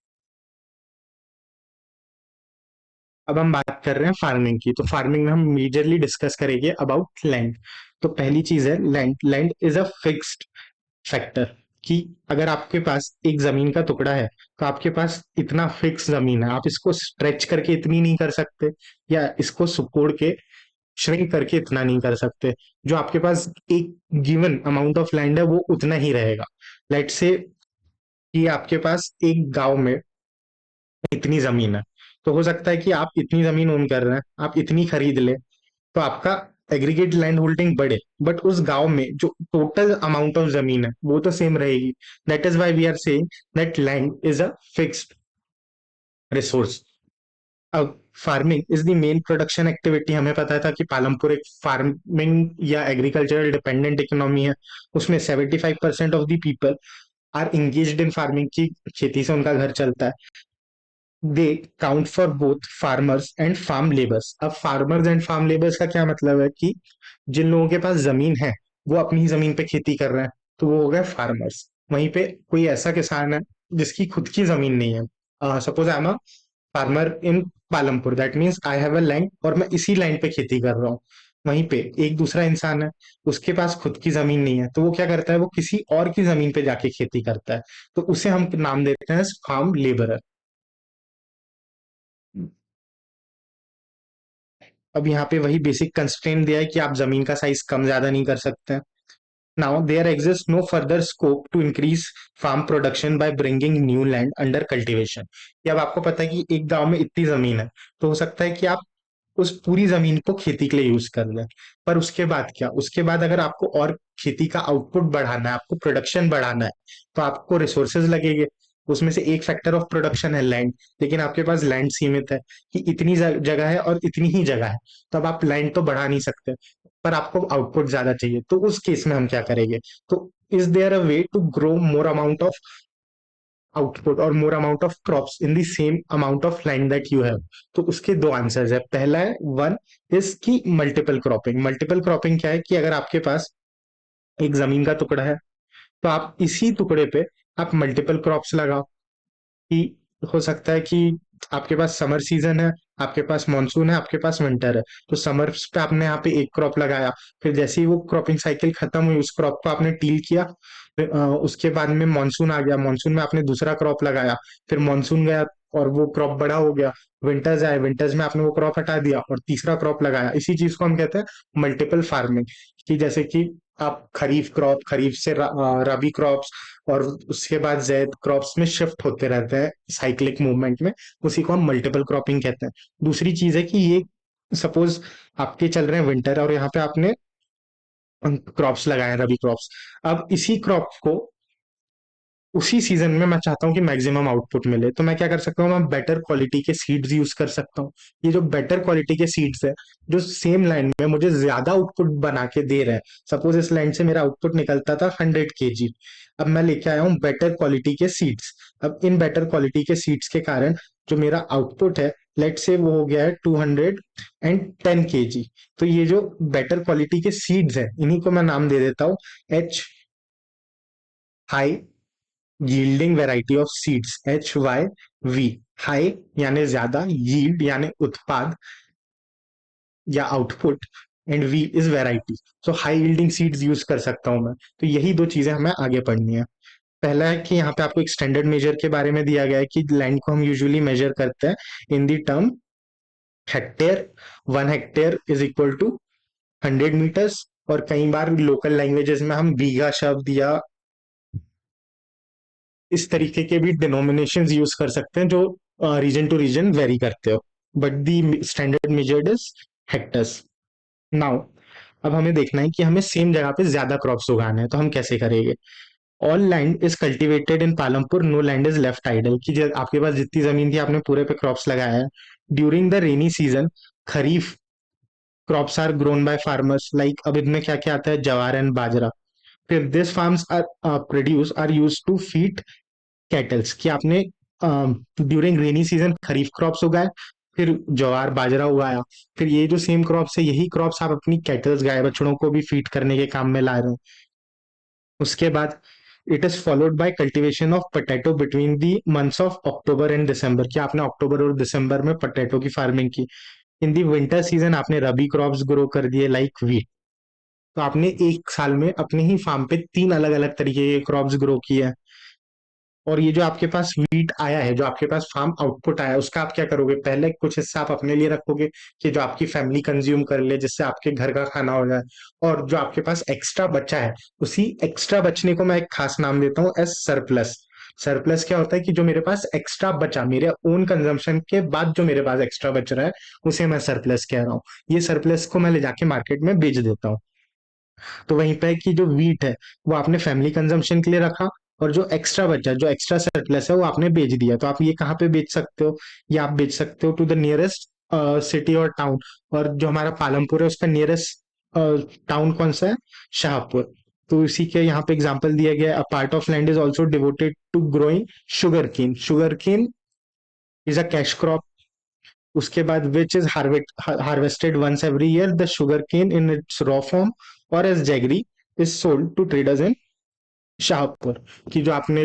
अब हम बात कर रहे हैं फार्मिंग की, तो फार्मिंग में हम मेजरली डिस्कस करेंगे अबाउट लैंड। तो पहली चीज है land. Land is a fixed factor, कि अगर आपके पास एक जमीन का टुकड़ा है तो आपके पास इतना फिक्स जमीन है, आप इसको स्ट्रेच करके इतनी नहीं कर सकते, या इसको सुकोड़ के श्रिंक करके इतना नहीं कर सकते। जो आपके पास एक गिवन अमाउंट ऑफ लैंड है वो उतना ही रहेगा। लेट से कि आपके पास एक गांव में इतनी जमीन है, तो हो सकता है कि आप इतनी जमीन ओन कर रहे हैं, आप इतनी खरीद ले, तो आपका एग्रीगेट लैंड होल्डिंग बढ़े, बट उस गांव में जो टोटल अमाउंट ऑफ जमीन है वो तो सेम रहेगी। That is why we are saying that land is a fixed resource. अब farming is the main production activity. हमें पता था कि पालमपुर एक फार्मिंग या एग्रीकल्चरल डिपेंडेंट इकोनॉमी है, उसमें 75% of the people are engaged in farming, की खेती से उनका घर चलता है। They count for both farmers and farm labours. अब फार्मर्स एंड फार्म लेबर्स का क्या मतलब है, कि जिन लोगों के पास जमीन है वो अपनी ही जमीन पे खेती कर रहे हैं, तो वो हो गए फार्मर्स। वहीं पे कोई ऐसा किसान है जिसकी खुद की जमीन नहीं है, suppose I am a farmer in Palampur, that means I have a land और मैं इसी लैंड पे खेती कर रहा हूँ। वहीं पे एक दूसरा इंसान है, उसके पास खुद की जमीन नहीं है, तो वो क्या करता है, वो किसी और की जमीन पे जाके खेती करता है, तो उसे हम नाम देते हैं फार्म लेबरर। अब यहाँ पे वही बेसिक कंस्ट्रेंट दिया है कि आप जमीन का साइज कम ज्यादा नहीं कर सकते। Now there exist no further scope to increase farm production by bringing new land under cultivation. कि अब आपको पता है कि एक गांव में इतनी जमीन है, तो हो सकता है कि आप उस पूरी जमीन को खेती के लिए यूज कर लें, पर उसके बाद क्या, उसके बाद अगर आपको और खेती का आउटपुट बढ़ाना है, आपको प्रोडक्शन बढ़ाना है, तो आपको रिसोर्सेज लगेंगे। उसमें से एक फैक्टर ऑफ प्रोडक्शन है लैंड, लेकिन आपके पास लैंड सीमित है, कि इतनी जगह है और इतनी ही जगह है, तो अब आप लैंड तो बढ़ा नहीं सकते, पर आपको आउटपुट ज्यादा चाहिए, तो उस केस में हम क्या करेंगे, तो is there a way to grow more amount of output और more amount of crops in the same amount of land that you have. तो उसके दो आंसर्स है। पहला है वन इज की मल्टीपल क्रॉपिंग। मल्टीपल क्रॉपिंग क्या है, कि अगर आपके पास एक जमीन का टुकड़ा है, तो आप इसी टुकड़े पे आप मल्टीपल क्रॉप्स लगाओ। कि हो सकता है कि आपके पास समर सीजन है, आपके पास मानसून है, आपके पास विंटर है। तो समर पे आपने यहाँ पे एक क्रॉप लगाया, फिर जैसे ही वो क्रॉपिंग साइकिल खत्म हुई उस क्रॉप को आपने टील किया, फिर उसके बाद में मानसून आ गया, मानसून में आपने दूसरा क्रॉप लगाया, फिर मानसून गया और वो क्रॉप बड़ा हो गया, विंटर्स आए, विंटर्स में आपने वो क्रॉप हटा दिया और तीसरा क्रॉप लगाया। इसी चीज को हम कहते हैं मल्टीपल फार्मिंग। कि जैसे कि आप खरीफ क्रॉप, खरीफ से रबी क्रॉप्स, और उसके बाद ज़ैद क्रॉप्स में शिफ्ट होते रहते हैं साइक्लिक मूवमेंट में। उसी को हम मल्टीपल क्रॉपिंग कहते हैं। दूसरी चीज है कि ये सपोज आपके चल रहे हैं विंटर और यहाँ पे आपने क्रॉप्स लगाए हैं, रबी क्रॉप्स। अब इसी क्रॉप को उसी सीजन में मैं चाहता हूँ कि मैक्सिमम आउटपुट मिले, तो मैं क्या कर सकता हूँ, मैं बेटर क्वालिटी के सीड्स यूज कर सकता हूँ। ये जो बेटर क्वालिटी के सीड्स है, जो सेम लैंड में मुझे ज्यादा आउटपुट बना के दे रहे हैं। सपोज इस लैंड से मेरा आउटपुट निकलता था 100 kg, अब मैं लेके आया हूँ बेटर क्वालिटी के सीड्स। अब इन बेटर क्वालिटी के सीड्स के कारण जो मेरा आउटपुट है, लेट से वो हो गया है 210 kg। तो ये जो बेटर क्वालिटी के सीड्स है, इन्हीं को मैं नाम दे देता हूँ H, high yielding variety of seeds, HYV। High यानी ज्यादा, यील्ड यानी उत्पाद या output, and V is variety. So high yielding seeds use कर सकता हूं मैं। तो यही दो चीजें हमें आगे पढ़नी है। पहला है कि यहाँ पे आपको एक स्टैंडर्ड मेजर के बारे में दिया गया है कि लैंड को हम यूजुअली मेजर करते हैं in the term hectare. 1 hectare is equal to 100 metres, और कई बार लोकल लैंग्वेजेस में हम बीघा शब्द या इस तरीके के भी डिनोमिनेशंस यूज कर सकते हैं जो रीजन टू रीजन वेरी करते हो, but the standard measured is hectares. Now अब हमें देखना है कि हमें सेम जगह पे ज्यादा क्रॉप्स उगाने हैं, तो हम कैसे करेंगे। All land is cultivated in Palampur, no land is left idle. कि आपके पास जितनी जमीन थी आपने पूरे पे क्रॉप्स लगाया है। During the rainy season, kharif crops are grown by farmers, like अब इनमें क्या क्या आता है, जवार एंड बाजरा। फिर this farms are produce are use to feed cattles. कि आपने during rainy season kharif crops उगाए, फिर ज्वार बाजरा उगाया, फिर ये जो सेम क्रॉप्स है यही क्रॉप्स आप अपनी कैटल्स गाय बछड़ों को भी फीड करने के काम में ला रहे हैं। उसके बाद it is followed by cultivation of potato between the months of October and December. कि आपने अक्टूबर और दिसंबर में पोटैटो की फार्मिंग की। इन दी विंटर सीजन आपने रबी क्रॉप्स ग्रो कर दिए लाइक व्हीट। तो आपने एक साल में अपने ही फार्म पे तीन अलग अलग तरीके के क्रॉप्स ग्रो किए हैं। और ये जो आपके पास वीट आया है, जो आपके पास फार्म आउटपुट आया है, उसका आप क्या करोगे, पहले कुछ हिस्सा आप अपने लिए रखोगे कि जो आपकी फैमिली कंज्यूम कर ले, जिससे आपके घर का खाना हो जाए। और जो आपके पास एक्स्ट्रा बचा है, उसी एक्स्ट्रा बचने को मैं एक खास नाम देता हूँ एज सरप्लस। सरप्लस क्या होता है कि जो मेरे पास एक्स्ट्रा बचा, मेरे ओन कंजम्पशन के बाद जो मेरे पास एक्स्ट्रा बच रहा है, उसे मैं सरप्लस कह रहा हूँ। ये सरप्लस को मैं ले जाके मार्केट में बेच देता हूँ। तो वहीं पे कि जो वीट है वो आपने फैमिली कंजम्पशन के लिए रखा, और जो एक्स्ट्रा बचा, जो एक्स्ट्रा सरप्लस है, वो आपने बेच दिया। तो आप ये कहाँ पे बेच सकते हो, या आप बेच सकते हो टू द नियरेस्ट सिटी और टाउन। और जो हमारा पालमपुर है उसका नियरेस्ट टाउन कौन सा है, शाहपुर। तो इसी के यहाँ पे एग्जांपल दिया गया है, a part of land is also devoted to growing sugar cane. Sugar cane is a cash crop. उसके बाद which is harvested once every year, the sugar cane in its raw form और as jaggery is sold to traders in Shahpur. कि जो आपने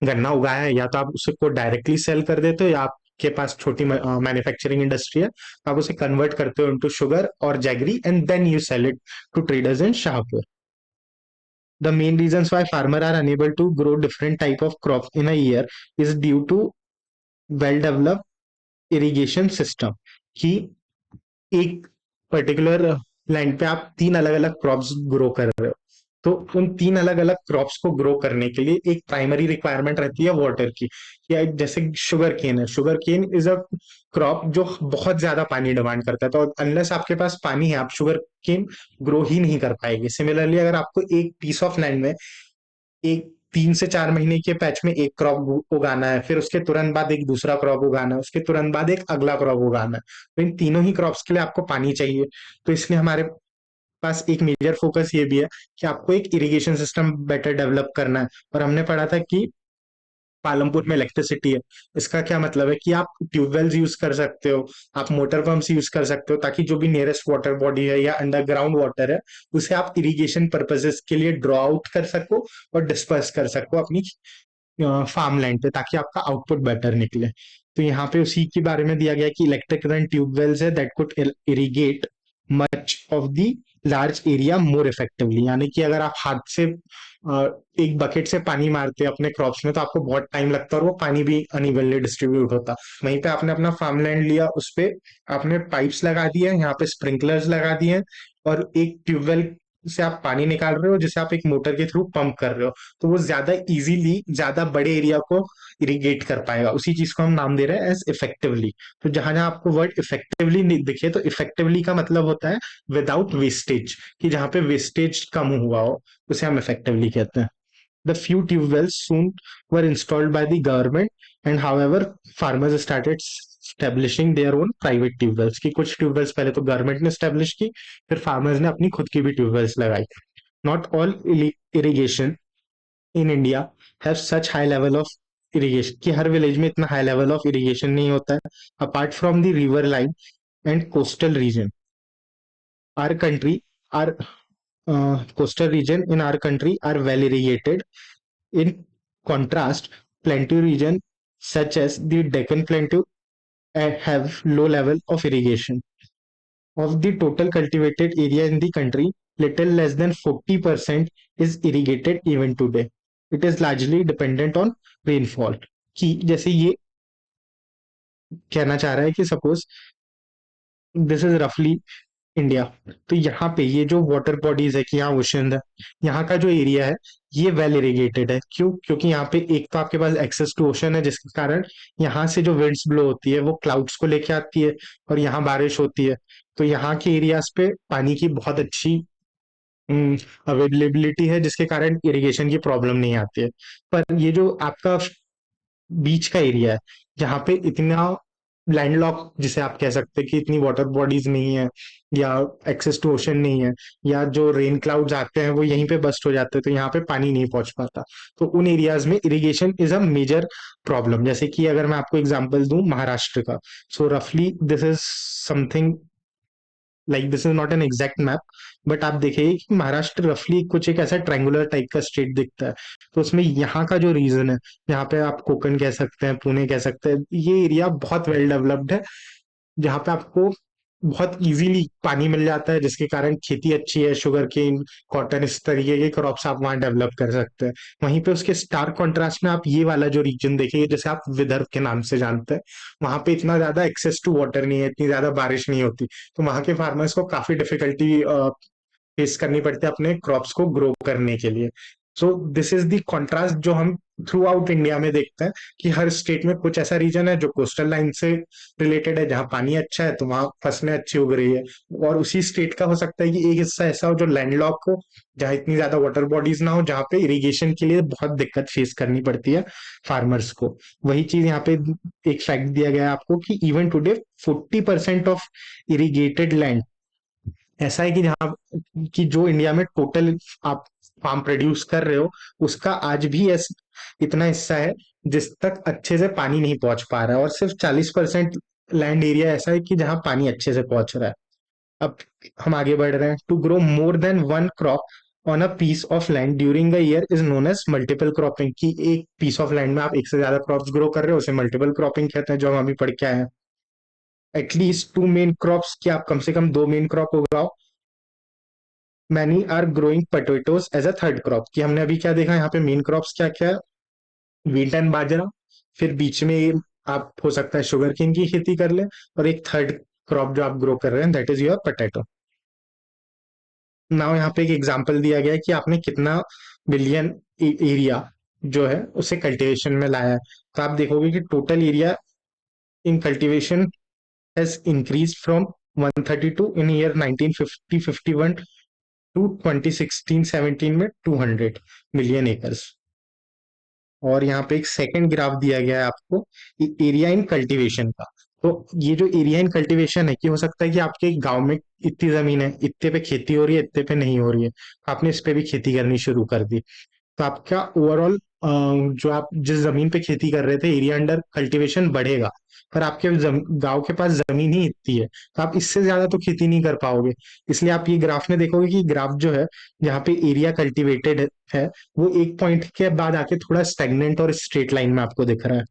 गन्ना उगाया है, या तो आप उसको डायरेक्टली सेल कर देते हो, या आपके पास छोटी मैन्युफैक्चरिंग इंडस्ट्री है, तो आप उसे कन्वर्ट करते हो इनटू शुगर और jaggery and then you sell it to traders in Shahpur. The main reasons why farmers are unable to grow different type of crops in a year is due to well developed irrigation system। कि एक particular land पे आप तीन अलग अलग crops grow कर रहे हो, तो उन तीन अलग अलग क्रॉप्स को ग्रो करने के लिए एक प्राइमरी रिक्वायरमेंट रहती है वाटर की। या जैसे शुगर केन है, sugar cane is a crop जो बहुत ज्यादा पानी डिमांड करता है, तो अनलेस आपके पास पानी है आप शुगर केन ग्रो ही नहीं कर पाएंगे। सिमिलरली अगर आपको एक पीस ऑफ लैंड में एक 3 से 4 महीने के पैच में एक क्रॉप उगाना है, फिर उसके तुरंत बाद एक दूसरा क्रॉप उगाना है, उसके तुरंत बाद एक अगला क्रॉप उगाना है, तो इन तीनों ही क्रॉप्स के लिए आपको पानी चाहिए। तो इसलिए हमारे पास एक मेजर फोकस ये भी है कि आपको एक इरिगेशन सिस्टम बेटर डेवलप करना है। और हमने पढ़ा था कि पालमपुर में इलेक्ट्रिसिटी है। इसका क्या मतलब है कि आप ट्यूबवेल्स यूज कर सकते हो, आप मोटर पंप्स यूज कर सकते हो, ताकि जो भी नियरेस्ट वाटर बॉडी है या अंडरग्राउंड वाटर है, उसे आप इरिगेशन पर्पसेस के लिए ड्रॉ आउट कर सको और डिस्पर्स कर सको अपनी फार्म लैंड पे, ताकि आपका आउटपुट बेटर निकले। तो यहाँ पे उसी के बारे में दिया गया है कि इलेक्ट्रिक रन ट्यूबवेल्स है that could irrigate much of the large area more effectively. यानी कि अगर आप हाथ से एक बकेट से पानी मारते हैं अपने क्रॉप्स में, तो आपको बहुत टाइम लगता है और वो पानी भी अनइवनली डिस्ट्रीब्यूट होता। वहीं पे आपने अपना फार्म लैंड लिया, उस पे आपने पाइप्स लगा दिए हैं, यहाँ पे स्प्रिंकलर्स लगा दिए हैं, और एक ट्यूबवेल से आप पानी निकाल रहे हो जिसे आप एक मोटर के थ्रू पंप कर रहे हो। तो वो ज्यादा इजीली ज्यादा बड़े एरिया को इरिगेट कर पाएगा। उसी चीज को हम नाम दे रहे हैं एज इफेक्टिवली। तो जहां जहां आपको वर्ड इफेक्टिवली दिखे, तो इफेक्टिवली का मतलब होता है विदाउट वेस्टेज, कि जहां पे वेस्टेज कम हुआ हो उसे हम इफेक्टिवली कहते हैं। The few tube wells soon were installed by the government, and however farmers started establishing their own private tube wells, की कुछ ट्यूबवेल्स पहले तो गवर्नमेंट ने स्टैब्लिश की, फिर फार्मर्स ने अपनी खुद की भी ट्यूबवेल्स लगाई। Not all irrigation in India have such high level of irrigation, कि हर विलेज में इतना हाई लेवल ऑफ इरिगेशन नहीं होता है। Apart from the river line and coastal region, our country are coastal region in our country are well irrigated. In contrast, plateau region such as the Deccan Plateau have low level of irrigation. Of the total cultivated area in the country, little less than 40% is irrigated even today. It is largely dependent on rainfall. कि जैसे ये कहना चाह रहा है कि suppose this is रफली India, तो यहाँ पे ये जो वाटर बॉडीज है, कि यहाँ ओशन है, यहाँ का जो एरिया है ये वेल इरिगेटेड है। क्यों? क्योंकि यहाँ पे एक तो आपके पास एक्सेस टू ओशन है, जिसके कारण यहाँ से जो विंड्स ब्लो होती है वो क्लाउड्स को लेके आती है, और यहाँ बारिश होती है। तो यहाँ के एरियाज पे पानी की बहुत अच्छी अवेलेबिलिटी है, जिसके कारण इरिगेशन की प्रॉब्लम नहीं आती है। पर ये जो आपका बीच का एरिया है, जहाँ पे इतना लैंडलॉक, जिसे आप कह सकते हैं कि इतनी वाटर बॉडीज नहीं है, या एक्सेस टू ओशन नहीं है, या जो रेन क्लाउड्स आते हैं वो यहीं पे बस्ट हो जाते हैं, तो यहाँ पे पानी नहीं पहुंच पाता। तो उन एरियाज में irrigation is a major problem. जैसे कि अगर मैं आपको एग्जांपल दूं महाराष्ट्र का, सो रफली this is something like, this is not an exact map, but आप देखिए कि महाराष्ट्र रफली कुछ एक ऐसा ट्रायंगुलर टाइप का स्टेट दिखता है। तो उसमें यहाँ का जो रीजन है, यहाँ पे आप कोकण कह सकते हैं, पुणे कह सकते हैं, ये एरिया बहुत वेल डेवलप्ड है, जहाँ पे आपको बहुत इजीली पानी मिल जाता है, जिसके कारण खेती अच्छी है, शुगर केन, कॉटन, इस तरीके के क्रॉप्स आप वहाँ डेवलप कर सकते हैं। वहीं पे उसके स्टार कॉन्ट्रास्ट में आप ये वाला जो रीजन देखिए, जैसे आप विदर्भ के नाम से जानते हैं, वहां पे इतना ज्यादा एक्सेस टू वाटर नहीं है, इतनी ज्यादा बारिश नहीं होती, तो वहां के फार्मर्स को काफी डिफिकल्टी फेस करनी पड़ती है अपने क्रॉप्स को ग्रो करने के लिए। So this is the contrast जो हम थ्रू आउट इंडिया में देखते हैं, कि हर स्टेट में कुछ ऐसा रीजन है जो कोस्टल लाइन से रिलेटेड है, जहाँ पानी अच्छा है तो वहां फसलें अच्छी उग रही है, और उसी स्टेट का हो सकता है कि एक हिस्सा ऐसा हो जो लैंडलॉक हो, जहाँ इतनी ज्यादा वाटर बॉडीज ना हो, जहाँ पे इरिगेशन के लिए बहुत दिक्कत फेस करनी पड़ती है फार्मर्स को। वही चीज यहाँ पे एक फैक्ट दिया गया है आपको कि even today 40% of irrigated land ऐसा है कि जहाँ कि जो इंडिया में टोटल आप फार्म प्रोड्यूस कर रहे हो, उसका आज भी इतना हिस्सा है जिस तक अच्छे से पानी नहीं पहुंच पा रहा है, और सिर्फ 40% लैंड एरिया ऐसा है कि जहाँ पानी अच्छे से पहुंच रहा है। अब हम आगे बढ़ रहे हैं। To grow more than one crop on a piece of land during a year is known as multiple cropping, की एक पीस ऑफ लैंड में आप एक से ज्यादा क्रॉप्स ग्रो कर रहे हो, उसे मल्टीपल क्रॉपिंग कहते हैं, जो हम अभी पढ़ के आए हैं। एटलीस्ट टू मेन क्रॉप्स, की आप कम से कम दो मेन क्रॉप उगाओ। Many are growing potatoes as a third crop, कि हमने अभी क्या देखा यहाँ पे मेन क्रॉप्स क्या क्या है, व्हीट एंड बाजरा, फिर बीच में आप हो सकता है शुगर केन की खेती कर ले, और एक थर्ड क्रॉप जो आप ग्रो कर रहे हैं that is your potato. Now यहाँ पे एक एग्जांपल दिया गया है कि आपने कितना बिलियन एरिया जो है उसे कल्टीवेशन में लाया है। तो आप देखोगे कि total area in cultivation has increase from 132 in year 1950-51 to 2016-17 में 200 मिलियन एकर्स। और यहाँ पे एक सेकंड ग्राफ दिया गया है आपको एरिया इन कल्टीवेशन का। तो ये जो एरिया इन कल्टीवेशन है, कि हो सकता है कि आपके गांव में इतनी जमीन है, इतने पे खेती हो रही है, इतने पे नहीं हो रही है, आपने इस पे भी खेती करनी शुरू कर दी, तो आपका ओवरऑल जो आप जिस जमीन पे खेती कर रहे थे एरिया अंडर कल्टीवेशन बढ़ेगा, पर आपके गांव के पास जमीन ही इतनी है, तो आप इससे ज्यादा तो खेती नहीं कर पाओगे। इसलिए आप ये ग्राफ में देखोगे कि ग्राफ जो है, जहाँ पे एरिया कल्टीवेटेड है, वो एक पॉइंट के बाद आके थोड़ा स्टेगनेंट और स्ट्रेट लाइन में आपको दिख रहा है।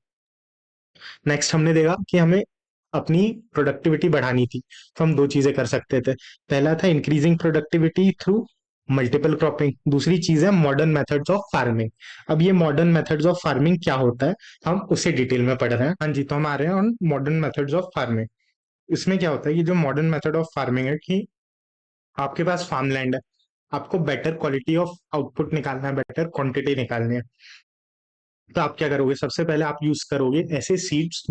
नेक्स्ट हमने देखा कि हमें अपनी प्रोडक्टिविटी बढ़ानी थी, तो हम दो चीजें कर सकते थे। पहला था increasing productivity through multiple cropping, दूसरी चीज है मॉडर्न मेथड्स ऑफ फार्मिंग। अब ये मॉडर्न मेथड्स ऑफ फार्मिंग क्या होता है, हम उसे डिटेल में पढ़ रहे हैं। हाँ जी, तो हम आ रहे हैं on modern methods of farming. इसमें क्या होता है कि जो मॉडर्न मेथड ऑफ फार्मिंग है कि आपके पास फार्म लैंड है, आपको बेटर क्वालिटी ऑफ आउटपुट निकालना है, बेटर क्वांटिटी निकालनी है। तो आप क्या करोगे, सबसे पहले आप यूज करोगे ऐसे सीड्स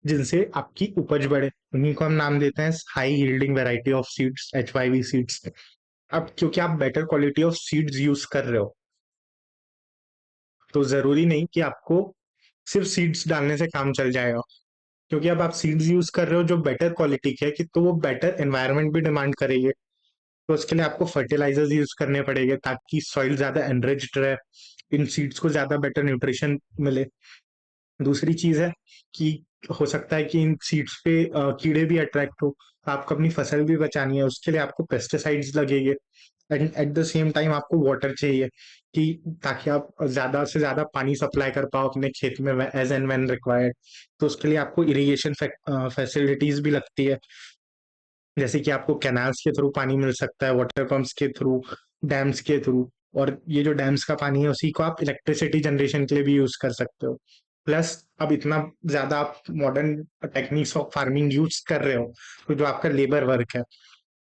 जिनसे आपकी उपज बढ़े, उन्हीं को हम नाम देते हैं high yielding variety of seeds, HYV seeds. अब क्योंकि आप better quality of seeds use कर रहे हो, तो जरूरी नहीं कि आपको सिर्फ सीड्स डालने से काम चल जाएगा। क्योंकि अब आप सीड्स यूज कर रहे हो जो बेटर क्वालिटी के है, कि तो वो बेटर एनवायरनमेंट भी डिमांड करेंगे, तो उसके लिए आपको फर्टिलाइजर्स यूज करने पड़ेंगे ताकि सॉइल ज्यादा एनरिच्ड रहे, इन सीड्स को ज्यादा बेटर न्यूट्रिशन मिले। दूसरी चीज है कि हो सकता है कि इन सीड्स पे कीड़े भी अट्रैक्ट हो, तो आपको अपनी फसल भी बचानी है, उसके लिए आपको पेस्टिसाइड्स लगेंगे। And eight the same time आपको वाटर चाहिए, कि ताकि आप ज्यादा से ज्यादा पानी सप्लाई कर पाओ अपने खेत में एज एंड व्हेन रिक्वायर्ड। तो उसके लिए आपको इरिगेशन फैसिलिटीज भी लगती है, जैसे कि आपको कैनाल्स के थ्रू पानी मिल सकता है, वाटर पंप्स के थ्रू, डैम्स के थ्रू। और ये जो डैम्स का पानी है उसी को आप इलेक्ट्रिसिटी जनरेशन के लिए भी यूज कर सकते हो। प्लस अब इतना ज्यादा आप modern techniques of farming use कर रहे हो, तो जो आपका लेबर वर्क है,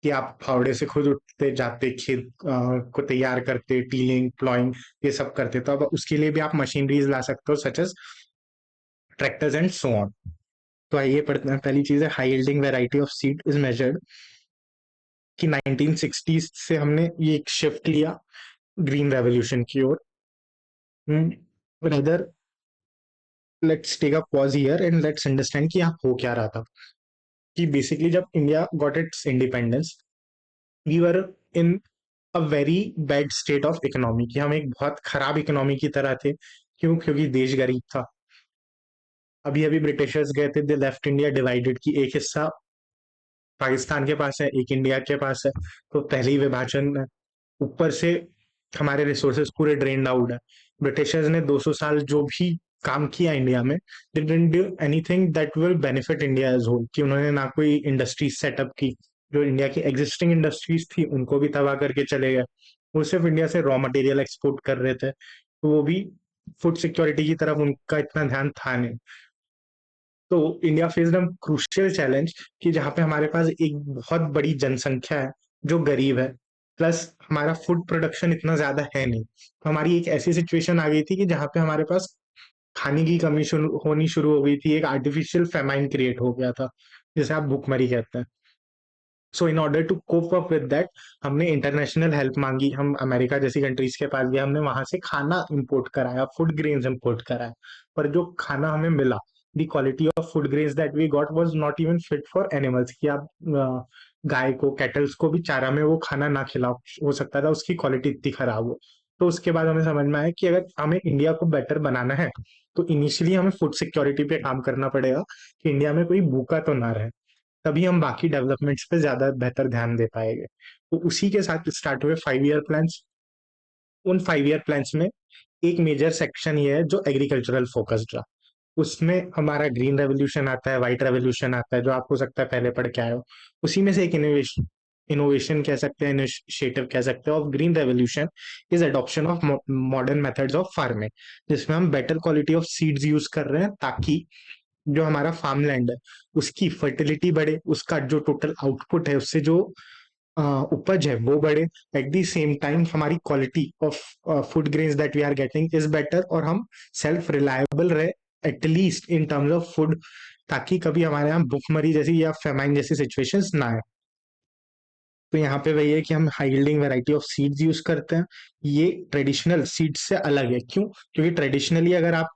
कि आप फावड़े से खुद उठते जाते खेत को तैयार करते, टीलिंग प्लॉइंग ये सब करते, तो अब उसके लिए भी आप मशीनरीज ला सकते हो such as tractors and so on. तो आइए पढ़ते हैं। पहली चीज है high yielding variety of seed is measured, कि 1960s से हमने ये एक शिफ्ट लिया ग्रीन रेवोल्यूशन की ओर। Brother, let's take a pause here and let's understand कि यहाँ हो क्या रहा था। कि बेसिकली जब India got its independence, we were in a very bad state of economy, कि हम एक बहुत खराब इकोनॉमी की तरह थे। क्यों? क्योंकि देश गरीब था। अभी अभी ब्रिटिशर्स गए थे, दे लेफ्ट इंडिया डिवाइडेड, की एक हिस्सा पाकिस्तान के पास है, एक इंडिया के पास है। तो पहले ही विभाजन है, ऊपर से हमारे रिसोर्सेज पूरे ड्रेन्ड आउट है। ब्रिटिशर्स ने 200 साल जो भी काम किया इंडिया में, they didn't do anything that will benefit India as whole. कि उन्होंने ना कोई इंडस्ट्रीज सेटअप की, जो इंडिया की एग्जिस्टिंग इंडस्ट्रीज थी उनको भी तबाह करके चले गए। वो सिर्फ इंडिया से रॉ मटेरियल एक्सपोर्ट कर रहे थे, तो वो भी फूड सिक्योरिटी की तरफ उनका इतना ध्यान था नहीं। तो India faced a crucial challenge, कि जहाँ पे हमारे पास एक बहुत बड़ी जनसंख्या है जो गरीब है, प्लस हमारा फूड प्रोडक्शन इतना ज्यादा है नहीं। तो हमारी एक ऐसी सिचुएशन आ गई थी कि जहाँ पे हमारे पास खाने की कमी होनी शुरू हो गई थी, एक आर्टिफिशियल फेमाइन क्रिएट हो गया था, जिसे आप भूखमरी कहते हैं। So in order to cope up with that, हमने इंटरनेशनल हेल्प मांगी, हम अमेरिका जैसी कंट्रीज के पास गए, हमने वहां से खाना इंपोर्ट कराया, फूड ग्रेन्स इंपोर्ट कराया। पर जो खाना हमें मिला, the quality of food grains that we got was not even fit for animals. कि आप गाय को, कैटल्स को भी चारा में वो खाना ना खिलाओ, हो सकता था उसकी क्वालिटी इतनी खराब हो। तो उसके बाद हमें समझ में आया कि अगर हमें इंडिया को बेटर बनाना है, तो इनिशियली हमें फूड सिक्योरिटी पे काम करना पड़ेगा, कि इंडिया में कोई भूखा तो ना रहे, तभी हम बाकी डेवलपमेंट्स पे ज्यादा बेहतर ध्यान दे पाएंगे। तो उसी के साथ स्टार्ट हुए 5 ईयर प्लान्स। उन 5 ईयर प्लान्स में एक मेजर सेक्शन ये है जो एग्रीकल्चरल फोकस्ड रहा। उसमें हमारा ग्रीन रेवोल्यूशन आता है, व्हाइट रेवोल्यूशन आता है, जो आप हो सकता है पहले पढ़ के आए हो। उसी में से एक इनोवेशन इनोवेशन कह सकते हैं, इनिशिएटिव कह सकते हैं of green revolution, is adoption of modern methods of farming, जिसमें हम better quality of seeds use कर रहे हैं, ताकि जो हमारा फार्म लैंड है उसकी फर्टिलिटी बढ़े, उसका जो टोटल आउटपुट है, उससे जो उपज है वो बढ़े। एट द सेम टाइम हमारी quality of food grains that we are getting is better, और हम सेल्फ रिलायबल रहे at least in terms of food, ताकि कभी हमारे यहाँ भूखमरी जैसी या फेमाइन जैसी सिचुएशंस ना आए। तो यहाँ पे वही है कि हम high yielding variety of seeds use करते हैं। ये ट्रेडिशनल सीड्स से अलग है। क्यों? क्योंकि ट्रेडिशनली अगर आप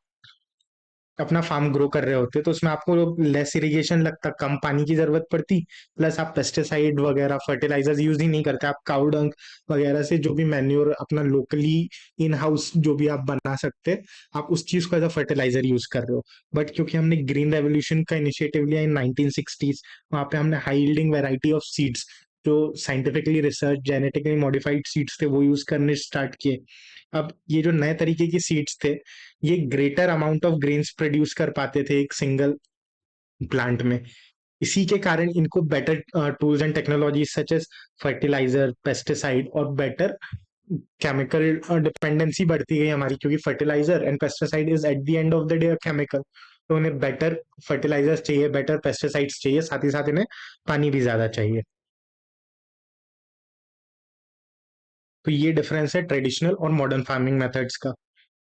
अपना फार्म ग्रो कर रहे होते, तो उसमें आपको लेस इरिगेशन लगता, कम पानी की जरूरत पड़ती, प्लस आप पेस्टिसाइड वगैरह फर्टिलाइजर्स यूज ही नहीं करते, आप काउ डंग वगैरह से जो भी मैन्योर अपना लोकली इन हाउस जो भी आप बना सकते, आप उस चीज को एज अ फर्टिलाइजर यूज कर रहे हो। बट क्योंकि हमने ग्रीन रेवोल्यूशन का इनिशिएटिव लिया इन 1960s, वहां पे हमने high yielding variety of seeds, जो scientifically research genetically modified seeds थे, वो यूज करने स्टार्ट किए। अब ये जो नए तरीके की सीड्स थे, ये greater amount of grains produce कर पाते थे एक सिंगल प्लांट में। इसी के कारण इनको better tools and technology such as fertiliser, pesticide और बेटर केमिकल डिपेंडेंसी बढ़ती गई हमारी, क्योंकि fertiliser and pesticide is at the end of the day chemical. तो उन्हें बेटर फर्टिलाइजर्स चाहिए, बेटर पेस्टिसाइड्स चाहिए, साथ ही साथ इन्हें पानी भी ज्यादा चाहिए। तो ये डिफरेंस है ट्रेडिशनल और मॉडर्न फार्मिंग मेथड्स का,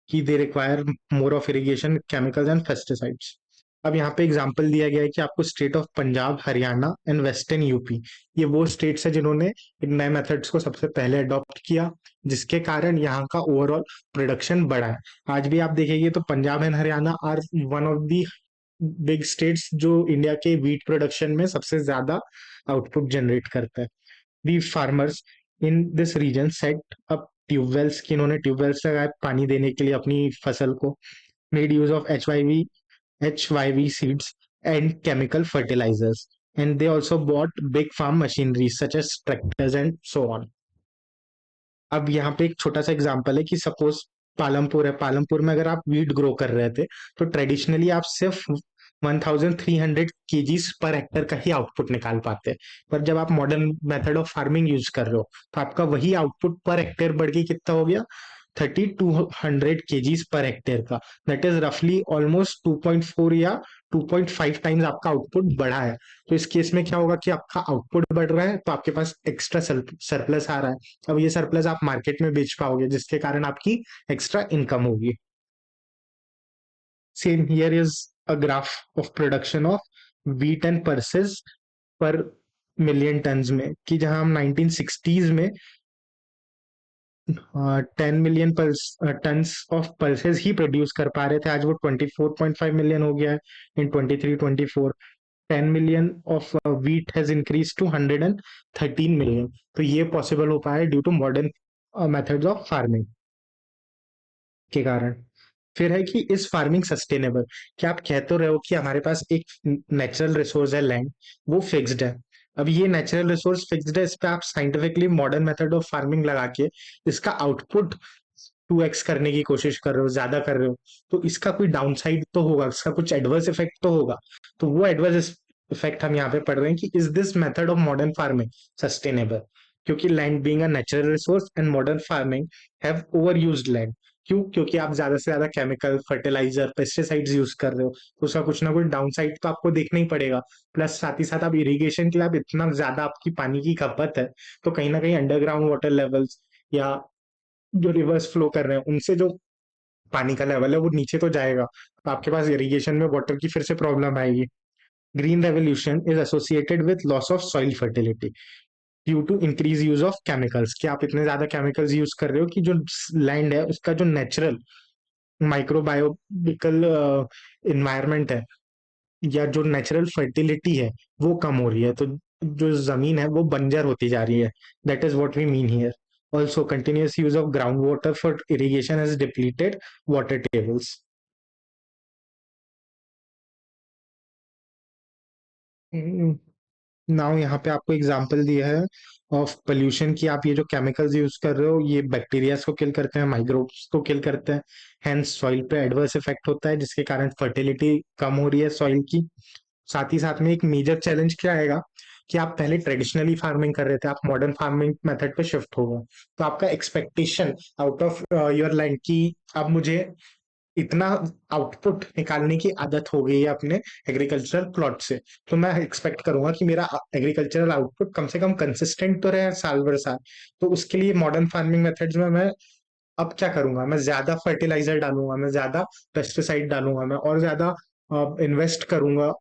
कि they require more of irrigation, chemicals and pesticides. अब यहाँ पे एग्जांपल दिया गया है कि आपको state of Punjab, Haryana and western UP, ये वो स्टेट्स है जिन्होंने इन नए मेथड्स को सबसे पहले अडॉप्ट किया, जिसके कारण यहाँ का ओवरऑल प्रोडक्शन बढ़ा है। आज भी आप देखेंगे तो Punjab and Haryana are one of the big states जो इंडिया के व्हीट प्रोडक्शन में सबसे ज्यादा आउटपुट जनरेट करता है। The farmers in this region set up tubewells, कि इन्होंने ट्यूबवेल्स लगाए पानी देने के लिए अपनी फसल को, made use of HYV seeds and chemical fertilizers, and they also bought big farm machinery such as tractors and so on. अब यहाँ पे एक छोटा सा एग्जांपल है कि सपोज पालमपुर है, पालमपुर में अगर आप वीट ग्रो कर रहे थे, तो ट्रेडिशनली आप सिर्फ 1300 केजीज पर हेक्टर का ही आउटपुट निकाल पाते हैं। पर जब आप modern method of farming use कर रहे हो, तो आपका वही आउटपुट पर हेक्टेयर बढ़ के कितना हो गया, 3200 केजीज पर हेक्टेयर का। दैट इज रफली ऑलमोस्ट 2.4 या 2.5 टाइम्स आपका आउटपुट बढ़ा है। तो इस केस में क्या होगा कि आपका आउटपुट बढ़ रहा है, तो आपके पास एक्स्ट्रा सरप्लस आ रहा है। अब ये सरप्लस आप मार्केट में बेच पाओगे, जिसके कारण आपकी एक्स्ट्रा इनकम होगी। Same here is a graph of production of wheat and pulses पर मिलियन टन्स में, कि जहां हम 1960s में 10 million tons of pulses he produce कर पा रहे थे, आज वो 24.5 मिलियन हो गया है in 23-24। 10 million of wheat has increased to 113 million. तो ये पॉसिबल हो पाया due to modern methods of farming के कारण। फिर है कि इस फार्मिंग सस्टेनेबल, कि आप कह तो रहे हो कि हमारे पास एक नेचुरल रिसोर्स है लैंड, वो फिक्स्ड है। अब ये नेचुरल रिसोर्स फिक्स्ड है, इस पे आप scientifically modern method of farming लगा के इसका आउटपुट 2x करने की कोशिश कर रहे हो, ज्यादा कर रहे हो, तो इसका कोई डाउन साइड तो होगा, इसका कुछ एडवर्स इफेक्ट तो होगा। तो वो एडवर्स इफेक्ट हम यहाँ पे पढ़ रहे हैं कि is this method of modern farming sustainable, क्योंकि land being a natural resource and modern farming have over used land. क्यों? क्योंकि आप ज्यादा से ज्यादा केमिकल, फर्टिलाइजर, पेस्टिसाइड्स यूज कर रहे हो, तो उसका कुछ ना कुछ डाउन साइड तो आपको देखना ही पड़ेगा। प्लस साथ ही साथ आप इरिगेशन के लिए आप इतना ज्यादा आपकी पानी की खपत है, तो कहीं ना कहीं अंडरग्राउंड वाटर लेवल्स या जो रिवर्स फ्लो कर रहे हैं उनसे जो पानी का लेवल है वो नीचे तो जाएगा, तो आपके पास इरिगेशन में वाटर की फिर से प्रॉब्लम आएगी। Green revolution is associated with loss of soil fertility due to increase use of chemicals, कि आप इतने ज्यादा केमिकल्स यूज कर रहे हो कि जो लैंड है उसका जो नेचुरल माइक्रोबायोटिकल इन्वायरमेंट है, या जो नेचुरल फर्टिलिटी है, वो कम हो रही है, तो जो जमीन है वो बंजर होती जा रही है। That is what we mean here. Also continuous use of ground water for irrigation has depleted water tables. Now यहाँ पे आपको एग्जांपल दिया है ऑफ पोल्यूशन, की आप ये जो केमिकल्स यूज कर रहे हो ये बैक्टीरियाज को किल करते हैं, माइक्रोब्स को किल करते हैं, हेंस सॉइल पे एडवर्स इफेक्ट होता है, जिसके कारण फर्टिलिटी कम हो रही है सॉइल की। साथ ही साथ में एक मेजर चैलेंज क्या आएगा, कि आप पहले ट्रेडिशनली फार्मिंग कर रहे थे, आप मॉडर्न फार्मिंग मेथड पे शिफ्ट हो गए, तो आपका expectation out of your land की अब मुझे इतना आउटपुट निकालने की आदत हो गई है अपने एग्रीकल्चरल प्लॉट से, तो मैं एक्सपेक्ट करूंगा कि मेरा एग्रीकल्चरल आउटपुट कम से कम कंसिस्टेंट तो रहे साल भर साल। तो उसके लिए मॉडर्न फार्मिंग मेथड्स में मैं अब क्या करूंगा, मैं ज्यादा फर्टिलाइजर डालूंगा, मैं ज्यादा पेस्टिसाइड डालूंगा, मैं और ज्यादा इन्वेस्ट करूंगा,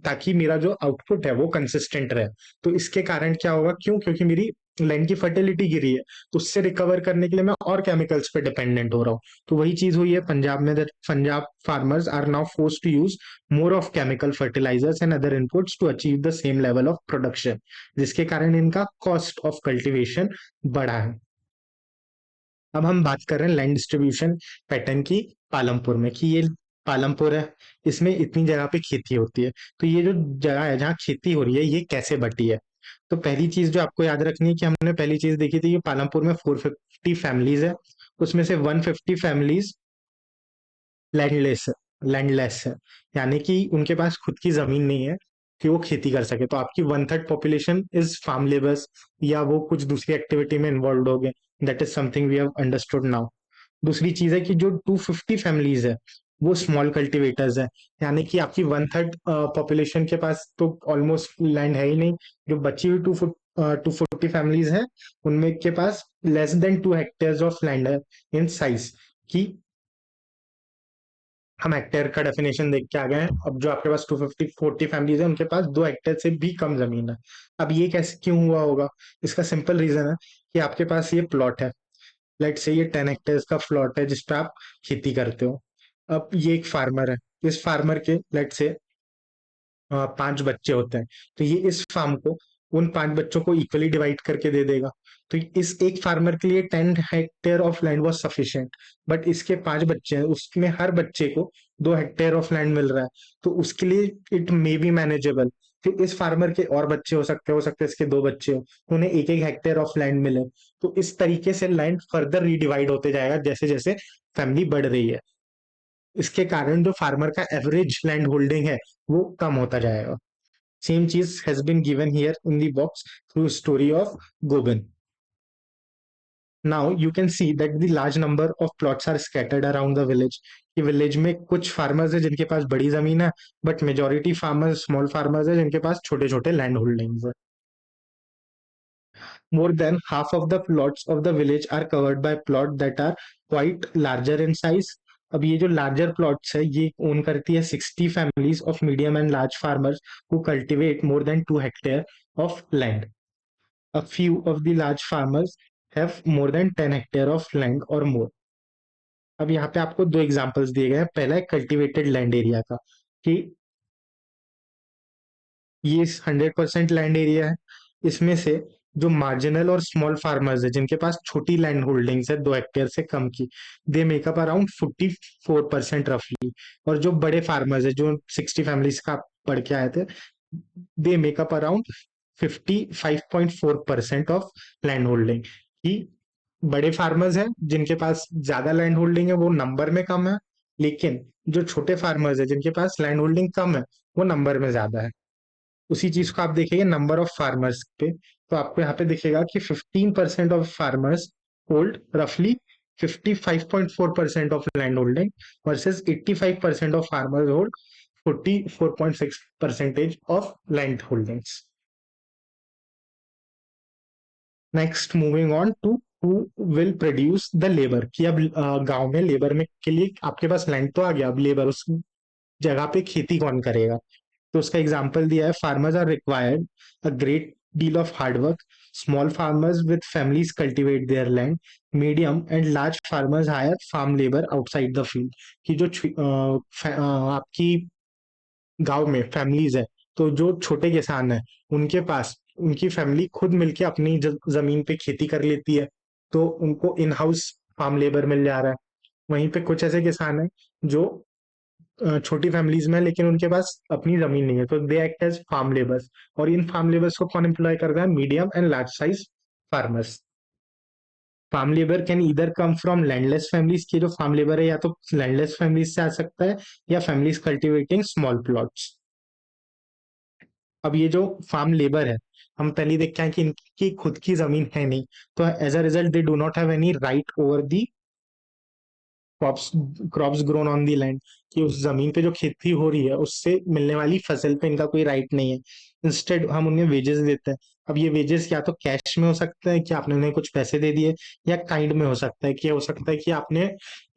ताकि मेरा जो आउटपुट है वो कंसिस्टेंट रहे। तो इसके कारण क्या होगा, क्यों? क्योंकि मेरी लैंड की फर्टिलिटी गिरी है, तो उससे रिकवर करने के लिए मैं और केमिकल्स पे डिपेंडेंट हो रहा हूँ। तो वही चीज हुई है पंजाब में, that Punjab farmers are now force to use more of chemical fertilisers and other inputs to achieve the same level of production, जिसके कारण इनका कॉस्ट ऑफ कल्टिवेशन बढ़ा है। अब हम बात कर रहे हैं लैंड डिस्ट्रीब्यूशन पैटर्न की पालमपुर में, कि ये पालमपुर है, इसमें इतनी जगह पे खेती होती है, तो ये जो जगह है जहाँ खेती हो रही है ये कैसे बटी है। तो पहली चीज जो आपको याद रखनी है कि हमने पहली चीज देखी थी कि पालमपुर में 450 फैमिलीज है, उसमें से 150 फैमिलीज लैंडलेस लैंडलेस है, यानी कि उनके पास खुद की जमीन नहीं है कि वो खेती कर सके। तो आपकी 1/3 पॉपुलेशन इज फार्म लेबर्स, या वो कुछ दूसरी एक्टिविटी में इन्वॉल्व हो गए। That is something we have understood now. दूसरी चीज है कि जो 250 फैमिलीज है वो स्मॉल कल्टिवेटर्स है, यानी कि आपकी 1/3 पॉपुलेशन के पास तो ऑलमोस्ट लैंड है ही नहीं। जो बची हुई 240 फैमिलीज है उनमें के पास less than 2 hectare of land है इन साइज की। हम हेक्टेयर का डेफिनेशन देख के आ गए हैं। अब जो आपके पास 250 40 फैमिलीज है उनके पास 2 हेक्टेयर से भी कम जमीन है। अब ये कैसे क्यों हुआ होगा? इसका सिंपल रीजन है कि आपके पास ये प्लॉट है, लेट से ये 10 हेक्टेयर का प्लॉट है जिस पे आप खेती करते हो। अब ये एक फार्मर है, इस फार्मर के लेट से 5 बच्चे होते हैं, तो ये इस फार्म को उन 5 बच्चों को इक्वली डिवाइड करके दे देगा। तो इस एक फार्मर के लिए 10 hectare of land was sufficient, but इसके 5 बच्चे हैं उसमें हर बच्चे को 2 हेक्टेयर ऑफ लैंड मिल रहा है, तो उसके लिए इट मे बी मैनेजेबल। फिर इस फार्मर के और बच्चे हो सकते हैं इसके 2 बच्चे हो, तो उन्हें 1-1 हेक्टेयर ऑफ लैंड मिले। तो इस तरीके से लैंड फर्दर रीडिवाइड होते जाएगा जैसे जैसे फैमिली बढ़ रही है। इसके कारण जो फार्मर का एवरेज लैंड होल्डिंग है वो कम होता जाएगा। सेम चीज has been given here in the box through story of Gobind. Now you can see that the large number of plots are scattered around the village. कि विलेज में कुछ farmers है जिनके पास बड़ी जमीन है, but majority farmers small farmers है जिनके पास छोटे छोटे लैंड होल्डिंग्स है। More than half of the plots of the village are covered by plot that are quite larger in size. अब ये जो larger plots है ये own करती है 60 families of medium and large farmers who cultivate more than 2 hectares of land. A few of the large farmers have more than 10 hectares of land or more. अब यहाँ पे आपको दो एग्जांपल्स दिए गए हैं। पहला है कल्टिवेटेड लैंड एरिया का, कि ये 100% लैंड एरिया है, इसमें से जो मार्जिनल और स्मॉल फार्मर्स है जिनके पास छोटी लैंड होल्डिंग्स है 2 हेक्टेयर से कम की, दे मेकअप अराउंड 44% रफली। और जो बड़े फार्मर्स है जो 60 फैमिलीज का आप पढ़ के आए थे, they makeup around 55.4% of land holding. कि बड़े फार्मर्स हैं जिनके पास ज्यादा लैंड होल्डिंग है वो नंबर में कम है, लेकिन जो छोटे फार्मर्स है जिनके पास लैंड होल्डिंग कम है वो नंबर में ज्यादा है। उसी चीज को आप देखेंगे नंबर ऑफ फार्मर्स पे, तो आपको यहाँ पे दिखेगा कि 15% ऑफ फार्मर्स होल्ड रफली 55.4% of land holding, versus 85% of farmers hold 44.6% of land holdings. Next moving on to who will produce the labour, कि अब गांव में लेबर में के लिए आपके पास लैंड तो आ गया, अब लेबर उस जगह पे खेती कौन करेगा। तो उसका एग्जाम्पल दिया है, farmers are required a great deal of hard work, small farmers with families cultivate their land, medium and large farmers hire farm labour outside the field. कि जो आपकी गांव में फैमिलीज है, तो जो छोटे किसान है उनके पास उनकी फैमिली खुद मिलके अपनी जमीन पे खेती कर लेती है, तो उनको इन हाउस फार्म लेबर मिल जा रहा है। वहीं पे कुछ ऐसे किसान है जो छोटी फैमिलीज में है, लेकिन उनके पास अपनी जमीन नहीं है, तो they act as farm labours. और इन फार्म लेबर्स को कौन एम्प्लॉय करता है? Medium and large size farmers. Farm labour can इधर कम फ्रॉम लैंडलेस फैमिलीज, की जो फार्म लेबर है या तो लैंडलेस फैमिलीज से आ सकता है या फैमिलीज कल्टिवेटिंग स्मॉल प्लॉट्स। अब ये जो फार्म लेबर है, हम पहले देखते हैं कि इनकी खुद की जमीन है नहीं, तो as a result they do not have any right over the crops crops grown on the land. कि उस जमीन पे जो खेती हो रही है उससे मिलने वाली फसल पे इनका कोई राइट नहीं है। इंस्टेड हम उन्हें वेजेस देते हैं। अब ये वेजेस या तो कैश में हो सकता है कि आपने उन्हें कुछ पैसे दे दिए, या काइंड में हो सकता है कि आपने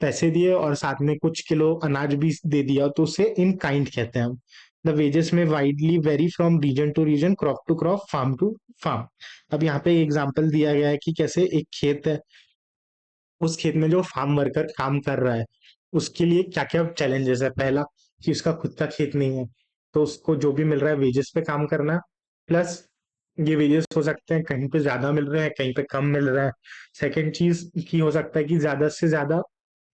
पैसे दिए और साथ में कुछ किलो अनाज भी दे दिया, तो उसे इन काइंड कहते हैं हम। The wages may widely vary from region to region, crop to crop, farm to farm. अब यहाँ पे एग्जांपल दिया गया है कि कैसे एक खेत है, उस खेत में जो फार्म वर्कर काम कर रहा है उसके लिए क्या क्या चैलेंजेस है। पहला, कि उसका खुद का खेत नहीं है, तो उसको जो भी मिल रहा है वेजेस पे काम करना है। प्लस ये वेजेस हो सकते हैं कहीं पे ज्यादा मिल रहे हैं, कहीं पे कम मिल रहा है। सेकंड चीज की हो सकता है कि ज्यादा से ज्यादा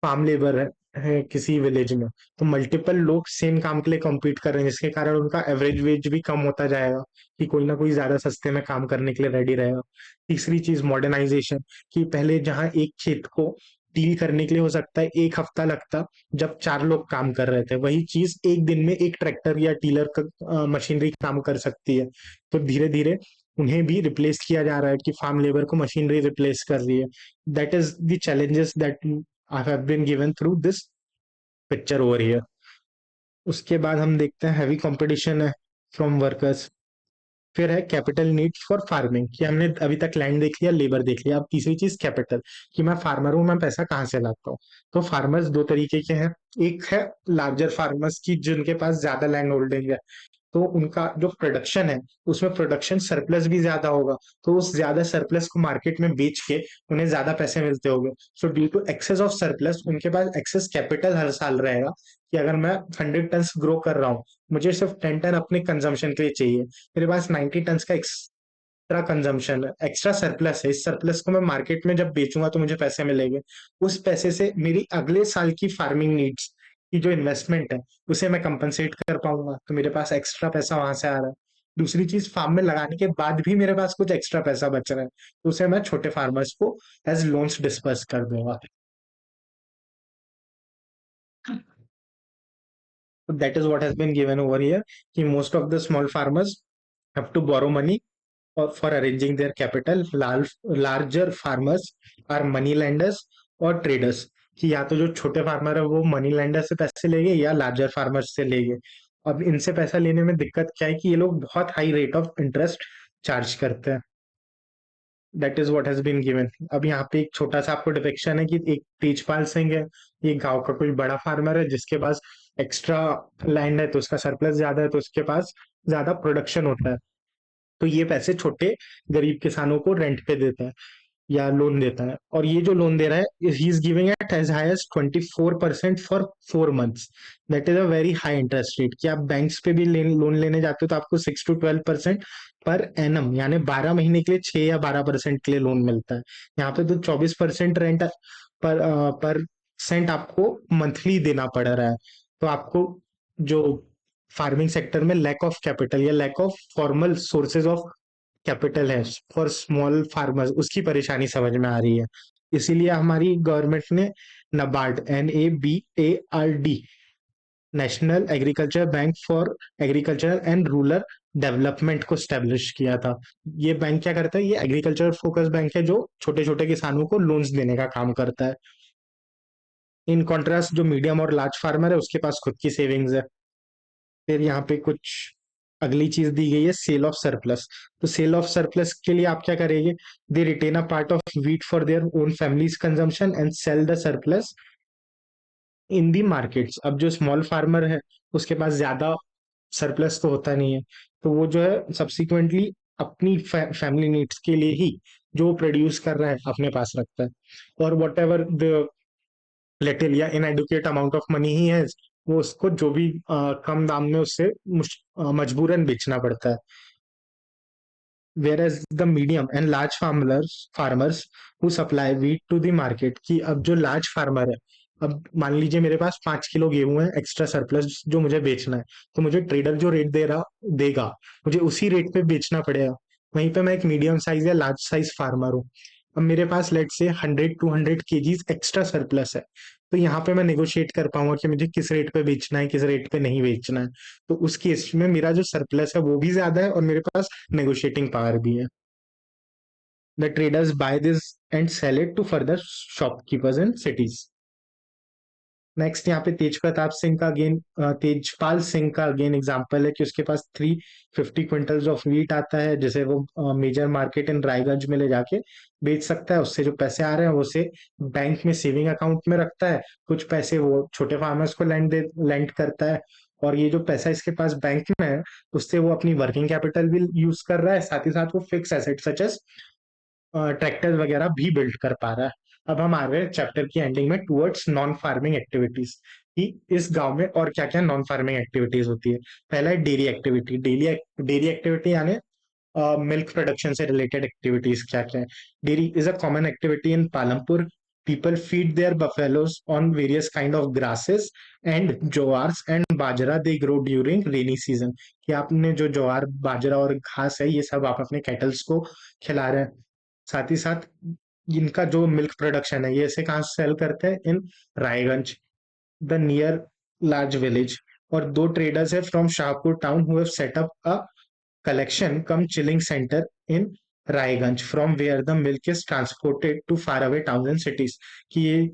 फार्म लेबर है किसी विलेज में, तो मल्टीपल लोग सेम काम के लिए कम्पीट कर रहे हैं, जिसके कारण उनका एवरेज वेज भी कम होता जाएगा, कि कोई ना कोई ज्यादा सस्ते में काम करने के लिए रेडी रहेगा। तीसरी चीज मॉडर्नाइजेशन, कि पहले जहां एक खेत को डील करने के लिए हो सकता है एक हफ्ता लगता, जब चार लोग काम कर रहे थे, वही चीज एक दिन में एक ट्रैक्टर या टीलर का मशीनरी काम कर सकती है। तो धीरे धीरे उन्हें भी रिप्लेस किया जा रहा है, कि फार्म लेबर को मशीनरी रिप्लेस कर रही है। That is the challenges that I have been given through this picture over here. उसके बाद हम देखते हैं हैवी कंपटीशन है फ्रॉम वर्कर्स। फिर है कैपिटल नीड्स फॉर फार्मिंग, कि हमने अभी तक लैंड देख लिया, लेबर देख लिया, अब तीसरी चीज कैपिटल, कि मैं फार्मर हूँ, मैं पैसा कहाँ से लाता हूँ। तो फार्मर्स दो तरीके के हैं। एक है लार्जर फार्मर्स, की जिनके पास ज्यादा लैंड होल्डिंग है, तो उनका जो प्रोडक्शन है उसमें प्रोडक्शन सरप्लस भी ज्यादा होगा, तो उस ज्यादा सरप्लस को मार्केट में बेच के उन्हें ज्यादा पैसे मिलते होंगे। So due to access of surplus उनके पास एक्सेस कैपिटल हर साल रहेगा, कि अगर मैं 100 टन ग्रो कर रहा हूँ, मुझे सिर्फ 10 टन अपने कंजम्पशन के लिए चाहिए, मेरे पास 90 टन का एक्स्ट्रा कंजम्पशन है, एक्स्ट्रा सरप्लस है, इस सरप्लस को मैं मार्केट में जब बेचूंगा तो मुझे पैसे मिलेंगे। उस पैसे से मेरी अगले साल की फार्मिंग नीड्स की जो इन्वेस्टमेंट है उसे मैं कंपनसेट कर पाऊंगा, तो मेरे पास एक्स्ट्रा पैसा वहां से आ रहा है। दूसरी चीज, फार्म में लगाने के बाद भी मेरे पास कुछ एक्स्ट्रा पैसा बच रहा है, तो उसे मैं छोटे फार्मर्स को एज लोन्स डिस्पर्स कर दूंगा। That is what has been given over here, कि most of the small farmers have to borrow money for arranging their capital. Larger farmers are money lenders और traders, कि या तो जो छोटे फार्मर है वो मनी लेंडर से पैसे लेंगे या लार्जर फार्मर से लेंगे। अब इनसे पैसा लेने में दिक्कत क्या है, कि ये लोग बहुत high rate of interest charge करते हैं। That is what has been given. अब यहाँ पे एक छोटा सा आपको डिपिक्शन है, कि एक तेजपाल सिंह है, ये गांव का कोई बड़ा फार्मर है जिसके पास एक्स्ट्रा लैंड है, तो उसका सरप्लस ज्यादा है, तो उसके पास ज्यादा प्रोडक्शन होता है, तो ये पैसे छोटे गरीब किसानों को रेंट पे देता है या लोन देता है। और ये जो लोन दे रहा है, he is giving at as high as 24% for 4 months. That is a very high interest rate, कि आप बैंक्स पे भी लोन लेने जाते हो तो आपको 6 to 12% पर एनम, यानी 12 महीने के लिए 6 या 12% के लिए लोन मिलता है। यहाँ पे तो 24% रेंट पर सेंट आपको मंथली देना पड़ रहा है। तो आपको जो फार्मिंग सेक्टर में लैक ऑफ कैपिटल या lack of formal sources of capital है फॉर स्मॉल फार्मर्स, उसकी परेशानी समझ में आ रही है। इसीलिए हमारी गवर्नमेंट ने NABARD, NABARD, national agriculture bank for agriculture and rural development को स्टेब्लिश किया था। ये बैंक क्या करता है, ये एग्रीकल्चर फोकस बैंक है जो छोटे छोटे किसानों को लोन्स देने का काम करता है। इन कॉन्ट्रास्ट जो मीडियम और लार्ज फार्मर है उसके पास खुद की सेविंग्स है। फिर यहाँ पे कुछ अगली चीज दी गई है, सेल ऑफ सरप्लस। तो सेल ऑफ सरप्लस के लिए आप क्या करेंगे, they retain a part of wheat for their own families consumption and sell the surplus in the markets. अब जो स्मॉल फार्मर है उसके पास ज्यादा सरप्लस तो होता नहीं है, तो वो जो है सब्सिक्वेंटली अपनी फैमिली नीड्स के लिए ही जो प्रोड्यूस कर रहा है अपने पास रखता है, और वट एवर द लिटिल या इनएडुकेट अमाउंट ऑफ मनी ही है, वो उसको जो भी कम दाम में उससे मजबूरन बेचना पड़ता है। whereas the medium and large farmers who supply wheat to the market, कि अब जो लार्ज फार्मर है, अब मान लीजिए मेरे पास 5 किलो गेहूं है एक्स्ट्रा सरप्लस जो मुझे बेचना है, तो मुझे ट्रेडर जो रेट दे रहा देगा मुझे उसी रेट पे बेचना पड़ेगा। वहीं पे मैं एक मीडियम साइज या लार्ज साइज फार्मर हूँ, अब मेरे पास लेट से 100-200 kgs एक्स्ट्रा सरप्लस है, तो यहाँ पे मैं नेगोशिएट कर पाऊंगा कि मुझे किस रेट पे बेचना है, किस रेट पे नहीं बेचना है। तो उस केस में मेरा जो सरप्लस है वो भी ज्यादा है और मेरे पास negotiating power भी है। The traders buy this and sell it to further shopkeepers in cities. Next यहाँ पे तेज प्रताप सिंह का अगेन, तेजपाल सिंह का अगेन एग्जांपल है, कि उसके पास 350 क्विंटल्स ऑफ व्हीट आता है, जिसे वो मेजर मार्केट इन रायगंज में ले जाके बेच सकता है। उससे जो पैसे आ रहे हैं वो उसे बैंक में सेविंग अकाउंट में रखता है, कुछ पैसे वो छोटे फार्मर्स को लैंड करता है, और ये जो पैसा इसके पास बैंक में है, उससे वो अपनी वर्किंग कैपिटल भी यूज कर रहा है, साथ ही साथ वो fix asset such as tractor वगैरह भी बिल्ड कर पा रहा है। अब हम आ गए चैप्टर की एंडिंग में टुवर्ड्स नॉन फार्मिंग एक्टिविटीज, कि इस गांव में और क्या क्या नॉन फार्मिंग एक्टिविटीज होती है। पहला है डेयरी एक्टिविटी। डेयरी एक्टिविटी यानी मिल्क प्रोडक्शन से रिलेटेड एक्टिविटीज क्या क्या है। Dairy is a common activity in Palampur. People feed their buffaloes on various kind of grasses and jowars and bajra they grow during rainy season. कि आपने जो ज्वार बाजरा और घास है ये सब आप अपने कैटल्स को खिला रहे हैं। साथ ही साथ इनका जो मिल्क प्रोडक्शन है ये इसे कहाँ सेल करते हैं, in Raiganj, the near large village. और दो ट्रेडर्स है from Shahpur town who have set up a collection cum chilling center in Raiganj from where the milk is transported to far away town and cities. कि ये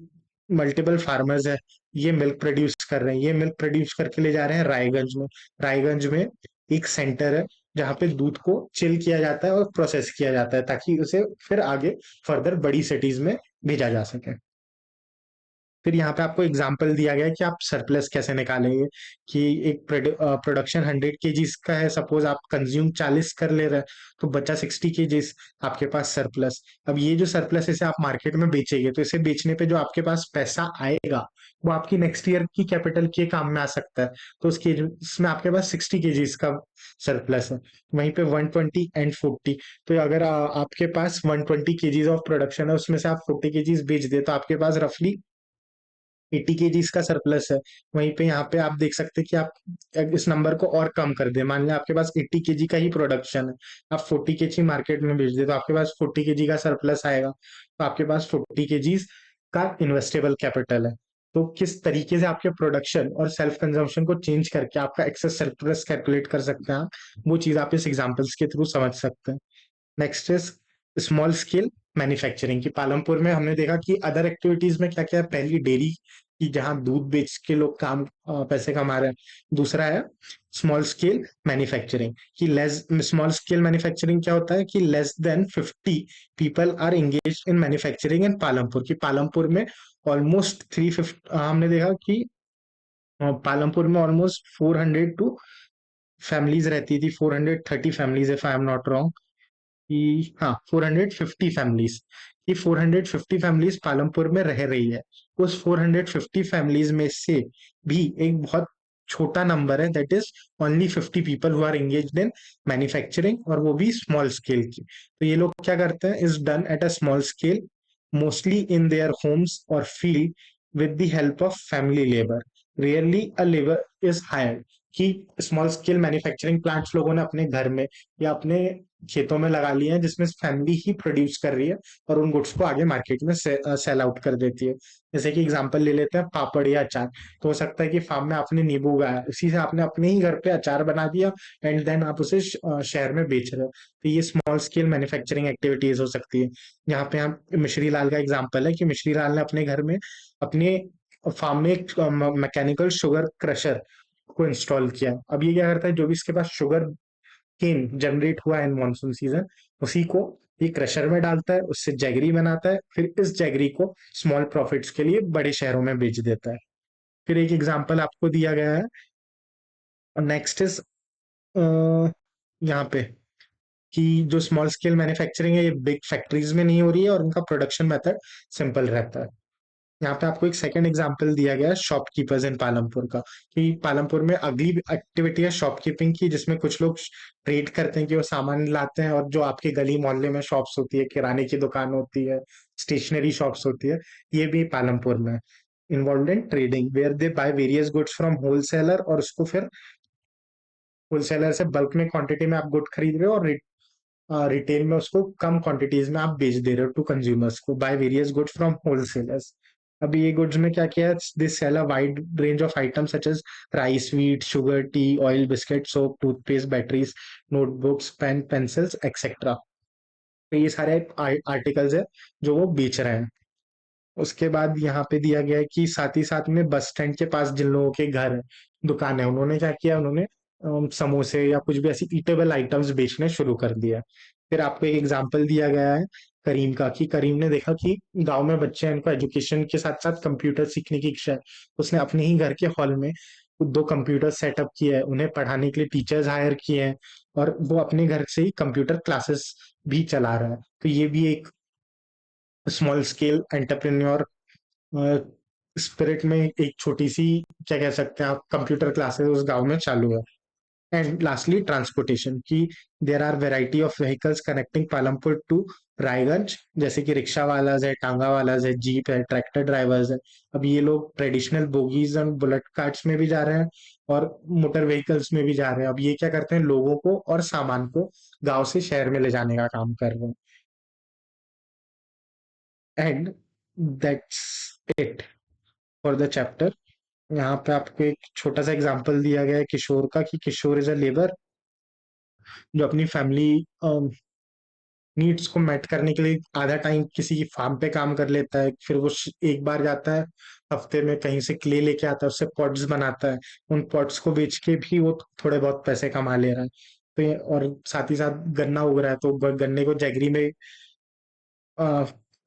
multiple farmers है, ये milk produce कर रहे हैं, ये मिल्क प्रोड्यूस करके ले जा रहे हैं रायगंज में। रायगंज में एक सेंटर है जहाँ पे दूध को चिल किया जाता है और प्रोसेस किया जाता है ताकि उसे फिर आगे फर्दर बड़ी सिटीज में भेजा जा सके। फिर यहाँ पे आपको एग्जाम्पल दिया गया है कि आप सरप्लस कैसे निकालेंगे। कि एक प्रोडक्शन 100 केजीज का है, सपोज आप कंज्यूम 40 कर ले रहे हैं, तो बचा 60 केजीज आपके पास सरप्लस। अब ये जो सरप्लस इसे आप मार्केट में बेचेंगे तो इसे बेचने पे जो आपके पास पैसा आएगा वो आपकी नेक्स्ट ईयर की कैपिटल के काम में आ सकता है। तो उसके इसमें आपके पास 60 केजीज का सरप्लस है। वहीं पे 120 एंड 40, तो अगर आपके पास 120 केजीज ऑफ प्रोडक्शन है उसमें से आप 40 केजीज बेच दे तो आपके पास रफली 80 केजीज का सरप्लस है। वहीं पे यहाँ पे आप देख सकते हैं कि आप इस नंबर को और कम कर दे, मान लिया आपके पास 80 केजी का ही प्रोडक्शन है, आप 40 केजी मार्केट में बेच दे तो आपके पास 40 केजी का सरप्लस आएगा। तो आपके पास 40 केजीज का इन्वेस्टेबल कैपिटल है। तो किस तरीके से आपके प्रोडक्शन और सेल्फ कंजम्पशन को चेंज करके आपका एक्सेस सरप्लस कैलकुलेट कर सकते हैं आप, वो चीज आप इस एग्जाम्पल्स के थ्रू समझ सकते हैं। Next is small scale manufacturing. की पालमपुर में हमने देखा कि अदर एक्टिविटीज में क्या क्या है। पहली डेयरी की जहाँ दूध बेच के लोग पैसे कमा रहे हैं। दूसरा है स्मॉल स्केल मैन्युफैक्चरिंग। कि लेस स्मॉल स्केल मैन्युफैक्चरिंग क्या होता है कि less than 50 people are engage in manufacturing in Palampur. की पालमपुर में ऑलमोस्ट 350, हमने देखा कि पालमपुर में ऑलमोस्ट 400 टू फैमिलीज रहती थी, 430 families if I am not wrong. कि हाँ 450 फैमिलीज, कि 450 फैमिलीज पालमपुर में रह रही है। उस 450 फैमिलीज में से भी एक बहुत छोटा नंबर है, that is only 50 people who are engaged in manufacturing, और वो भी स्मॉल स्केल की। तो ये लोग क्या करते हैं, is done at a small scale, mostly in their homes और field with the help of family labour, rarely a labour is hired. कि स्मॉल स्केल मैन्युफैक्चरिंग प्लांट्स लोगों ने अपने घर में या अपने खेतों में लगा लिए हैं जिसमें फैमिली ही प्रोड्यूस कर रही है और उन गुड्स को आगे मार्केट में सेल आउट कर देती है। जैसे कि एग्जांपल ले लेते हैं पापड़ या अचार। तो हो सकता है कि फार्म में आपने नींबू उगाया, उसी से आपने अपने ही घर पे अचार बना दिया एंड देन आप उसे शहर में बेच रहे हो। तो ये स्मॉल स्केल मैन्युफैक्चरिंग एक्टिविटीज हो सकती है। यहाँ पे हम मिश्री लाल का एग्जाम्पल है कि मिश्री लाल ने अपने घर में अपने फार्म में एक मैकेनिकल शुगर क्रशर को इंस्टॉल किया। अब ये क्या करता है, जो भी इसके पास शुगर केन जनरेट हुआ इन मानसून सीजन, उसी को ये क्रशर में डालता है, उससे जैगरी बनाता है, फिर इस जैगरी को स्मॉल प्रॉफिट्स के लिए बड़े शहरों में बेच देता है। फिर एक एग्जांपल आपको दिया गया है। और नेक्स्ट इज यहाँ पे कि जो स्मॉल स्केल मैन्युफैक्चरिंग है ये बिग फैक्ट्रीज में नहीं हो रही है और उनका प्रोडक्शन मेथड सिंपल रहता है। यहाँ पे आपको एक सेकंड एग्जांपल दिया गया है शॉपकीपर्स इन पालमपुर का। कि पालमपुर में अगली एक्टिविटी है शॉपकीपिंग की, जिसमें कुछ लोग ट्रेड करते हैं कि वो सामान लाते हैं, और जो आपके गली मोहल्ले में शॉप्स होती है, किराने की दुकान होती है, स्टेशनरी शॉप्स होती है, ये भी पालमपुर में involve in trading where they buy various goods from wholesaler, और उसको फिर होलसेलर से बल्क में क्वांटिटी में आप गुड खरीद रहे हो और रिटेल में उसको कम क्वांटिटीज में आप बेच दे रहे हो टू कंज्यूमर्स को, buy various goods from wholesalers. अभी ये गुड्स में क्या किया है, this sell a wide range of items such as rice, wheat, sugar, tea, oil, biscuit, soap, toothpaste, batteries, notebooks, pen, pencils etcetera. तो ये सारे आर्टिकल्स है जो वो बेच रहे हैं। उसके बाद यहाँ पे दिया गया है कि साथ ही साथ में बस स्टैंड के पास जिन लोगों के घर है, दुकान है, उन्होंने क्या किया, उन्होंने समोसे या कुछ भी ऐसी ईटेबल आइटम्स बेचने शुरू कर दिया। फिर आपको एक एग्जांपल दिया गया है करीम का। कि करीम ने देखा कि गांव में बच्चे हैं, इनको एजुकेशन के साथ साथ कंप्यूटर सीखने की इच्छा है। उसने अपने ही घर के हॉल में दो कंप्यूटर सेटअप किया है, उन्हें पढ़ाने के लिए टीचर्स हायर किए हैं, और वो अपने घर से ही कंप्यूटर क्लासेस भी चला रहा है। तो ये भी एक स्मॉल स्केल एंटरप्रेन्योर स्पिरिट में एक छोटी सी, क्या कह सकते हैं आप, कंप्यूटर क्लासेस उस गांव में चालू है। एंड लास्टली ट्रांसपोर्टेशन की there are variety of vehicles connecting Palampur to Raiganj, जैसे कि रिक्शा वालाज है, टांगा वालाज है, जीप है, ट्रैक्टर ड्राइवर्स है। अब ये लोग traditional bogies and bullet carts में भी जा रहे हैं और मोटर व्हीकल्स में भी जा रहे हैं। अब ये क्या करते हैं, लोगों को और सामान को गांव से शहर में ले जाने का काम कर रहे हैं। And that's it for the chapter. यहाँ पे आपको एक छोटा सा एग्जांपल दिया गया है किशोर का, कि किशोर इज अ लेबर जो अपनी फैमिली नीड्स को मेट करने के लिए आधा टाइम किसी की फार्म पे काम कर लेता है, फिर वो एक बार जाता है हफ्ते में कहीं से क्ले लेके आता है, उससे पॉट्स बनाता है, उन पॉट्स को बेच के भी वो थोड़े बहुत पैसे कमा ले रहा है। तो और साथ ही साथ गन्ना उग रहा है, तो गन्ने को जैगरी में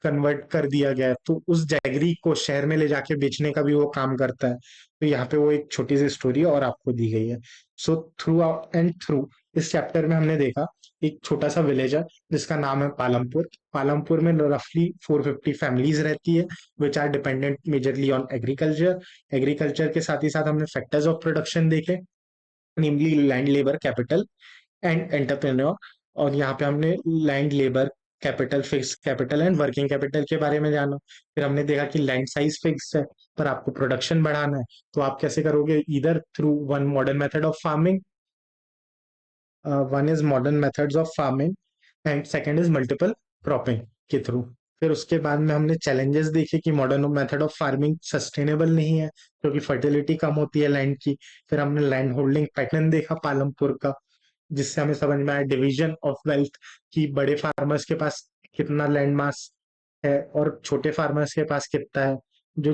कन्वर्ट कर दिया गया है, तो उस जैगरी को शहर में ले जाके बेचने का भी वो काम करता है। तो यहाँ पे वो एक छोटी सी स्टोरी और आपको दी गई है। So through out and through इस चैप्टर में हमने देखा एक छोटा सा विलेज है जिसका नाम है पालमपुर। पालमपुर में रफली 450 फैमिलीज रहती है, which are dependent majorly on agriculture. Agriculture के साथ ही साथ हमने फैक्टर्स ऑफ प्रोडक्शन देखे, namely land, labour, capital and entrepreneur. और यहाँ पे हमने land, labour, capital, fix capital and working capital के बारे में जाना। फिर हमने देखा कि लैंड साइज फिक्स है, पर आपको प्रोडक्शन बढ़ाना है, तो आप कैसे करोगे, इधर through one modern method of farming, one is modern methods of farming and second is multiple cropping के थ्रू। फिर उसके बाद में हमने चैलेंजेस देखे कि modern method of farming sustainable नहीं है क्योंकि फर्टिलिटी कम होती है लैंड की। फिर हमने लैंड होल्डिंग पैटर्न देखा पालमपुर का, जिससे हमें समझ में आया डिवीजन ऑफ वेल्थ, कि बड़े फार्मर्स के पास कितना लैंड मास है और छोटे फार्मर्स के पास कितना है। जो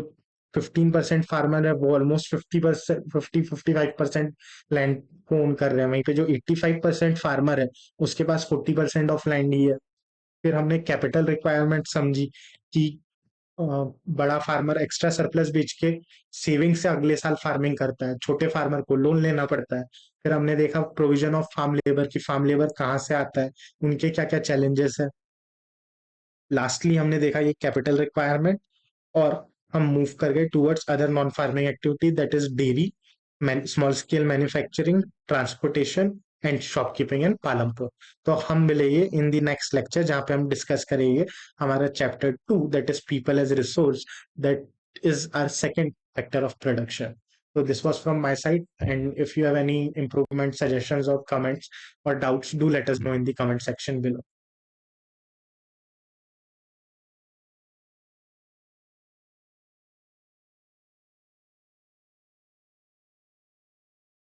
15% फार्मर है वो ऑलमोस्ट 50%, 55% लैंड को ओन कर रहे हैं, वहीं पे जो 85% फार्मर है उसके पास 40% ऑफ लैंड ही है। फिर हमने कैपिटल रिक्वायरमेंट समझी कि अ, बड़ा फार्मर एक्स्ट्रा सरप्लस बेच के सेविंग से अगले साल फार्मिंग करता है, छोटे फार्मर को लोन लेना पड़ता है। फिर हमने देखा प्रोविजन ऑफ फार्म लेबर, की फार्म लेबर कहाँ से आता है, उनके क्या क्या चैलेंजेस है। लास्टली हमने देखा ये कैपिटल रिक्वायरमेंट, और हम मूव कर गए towards other non farming activity, that is dairy, small scale manufacturing, transportation and shopkeeping in Palampur. तो हम मिलेंगे इन द नेक्स्ट लेक्चर जहाँ पे हम डिस्कस करेंगे हमारा chapter 2, that is people as resource, that is our second factor of production. So this was from my side, and if you have any improvement suggestions or comments or doubts, do let us know in the comment section below.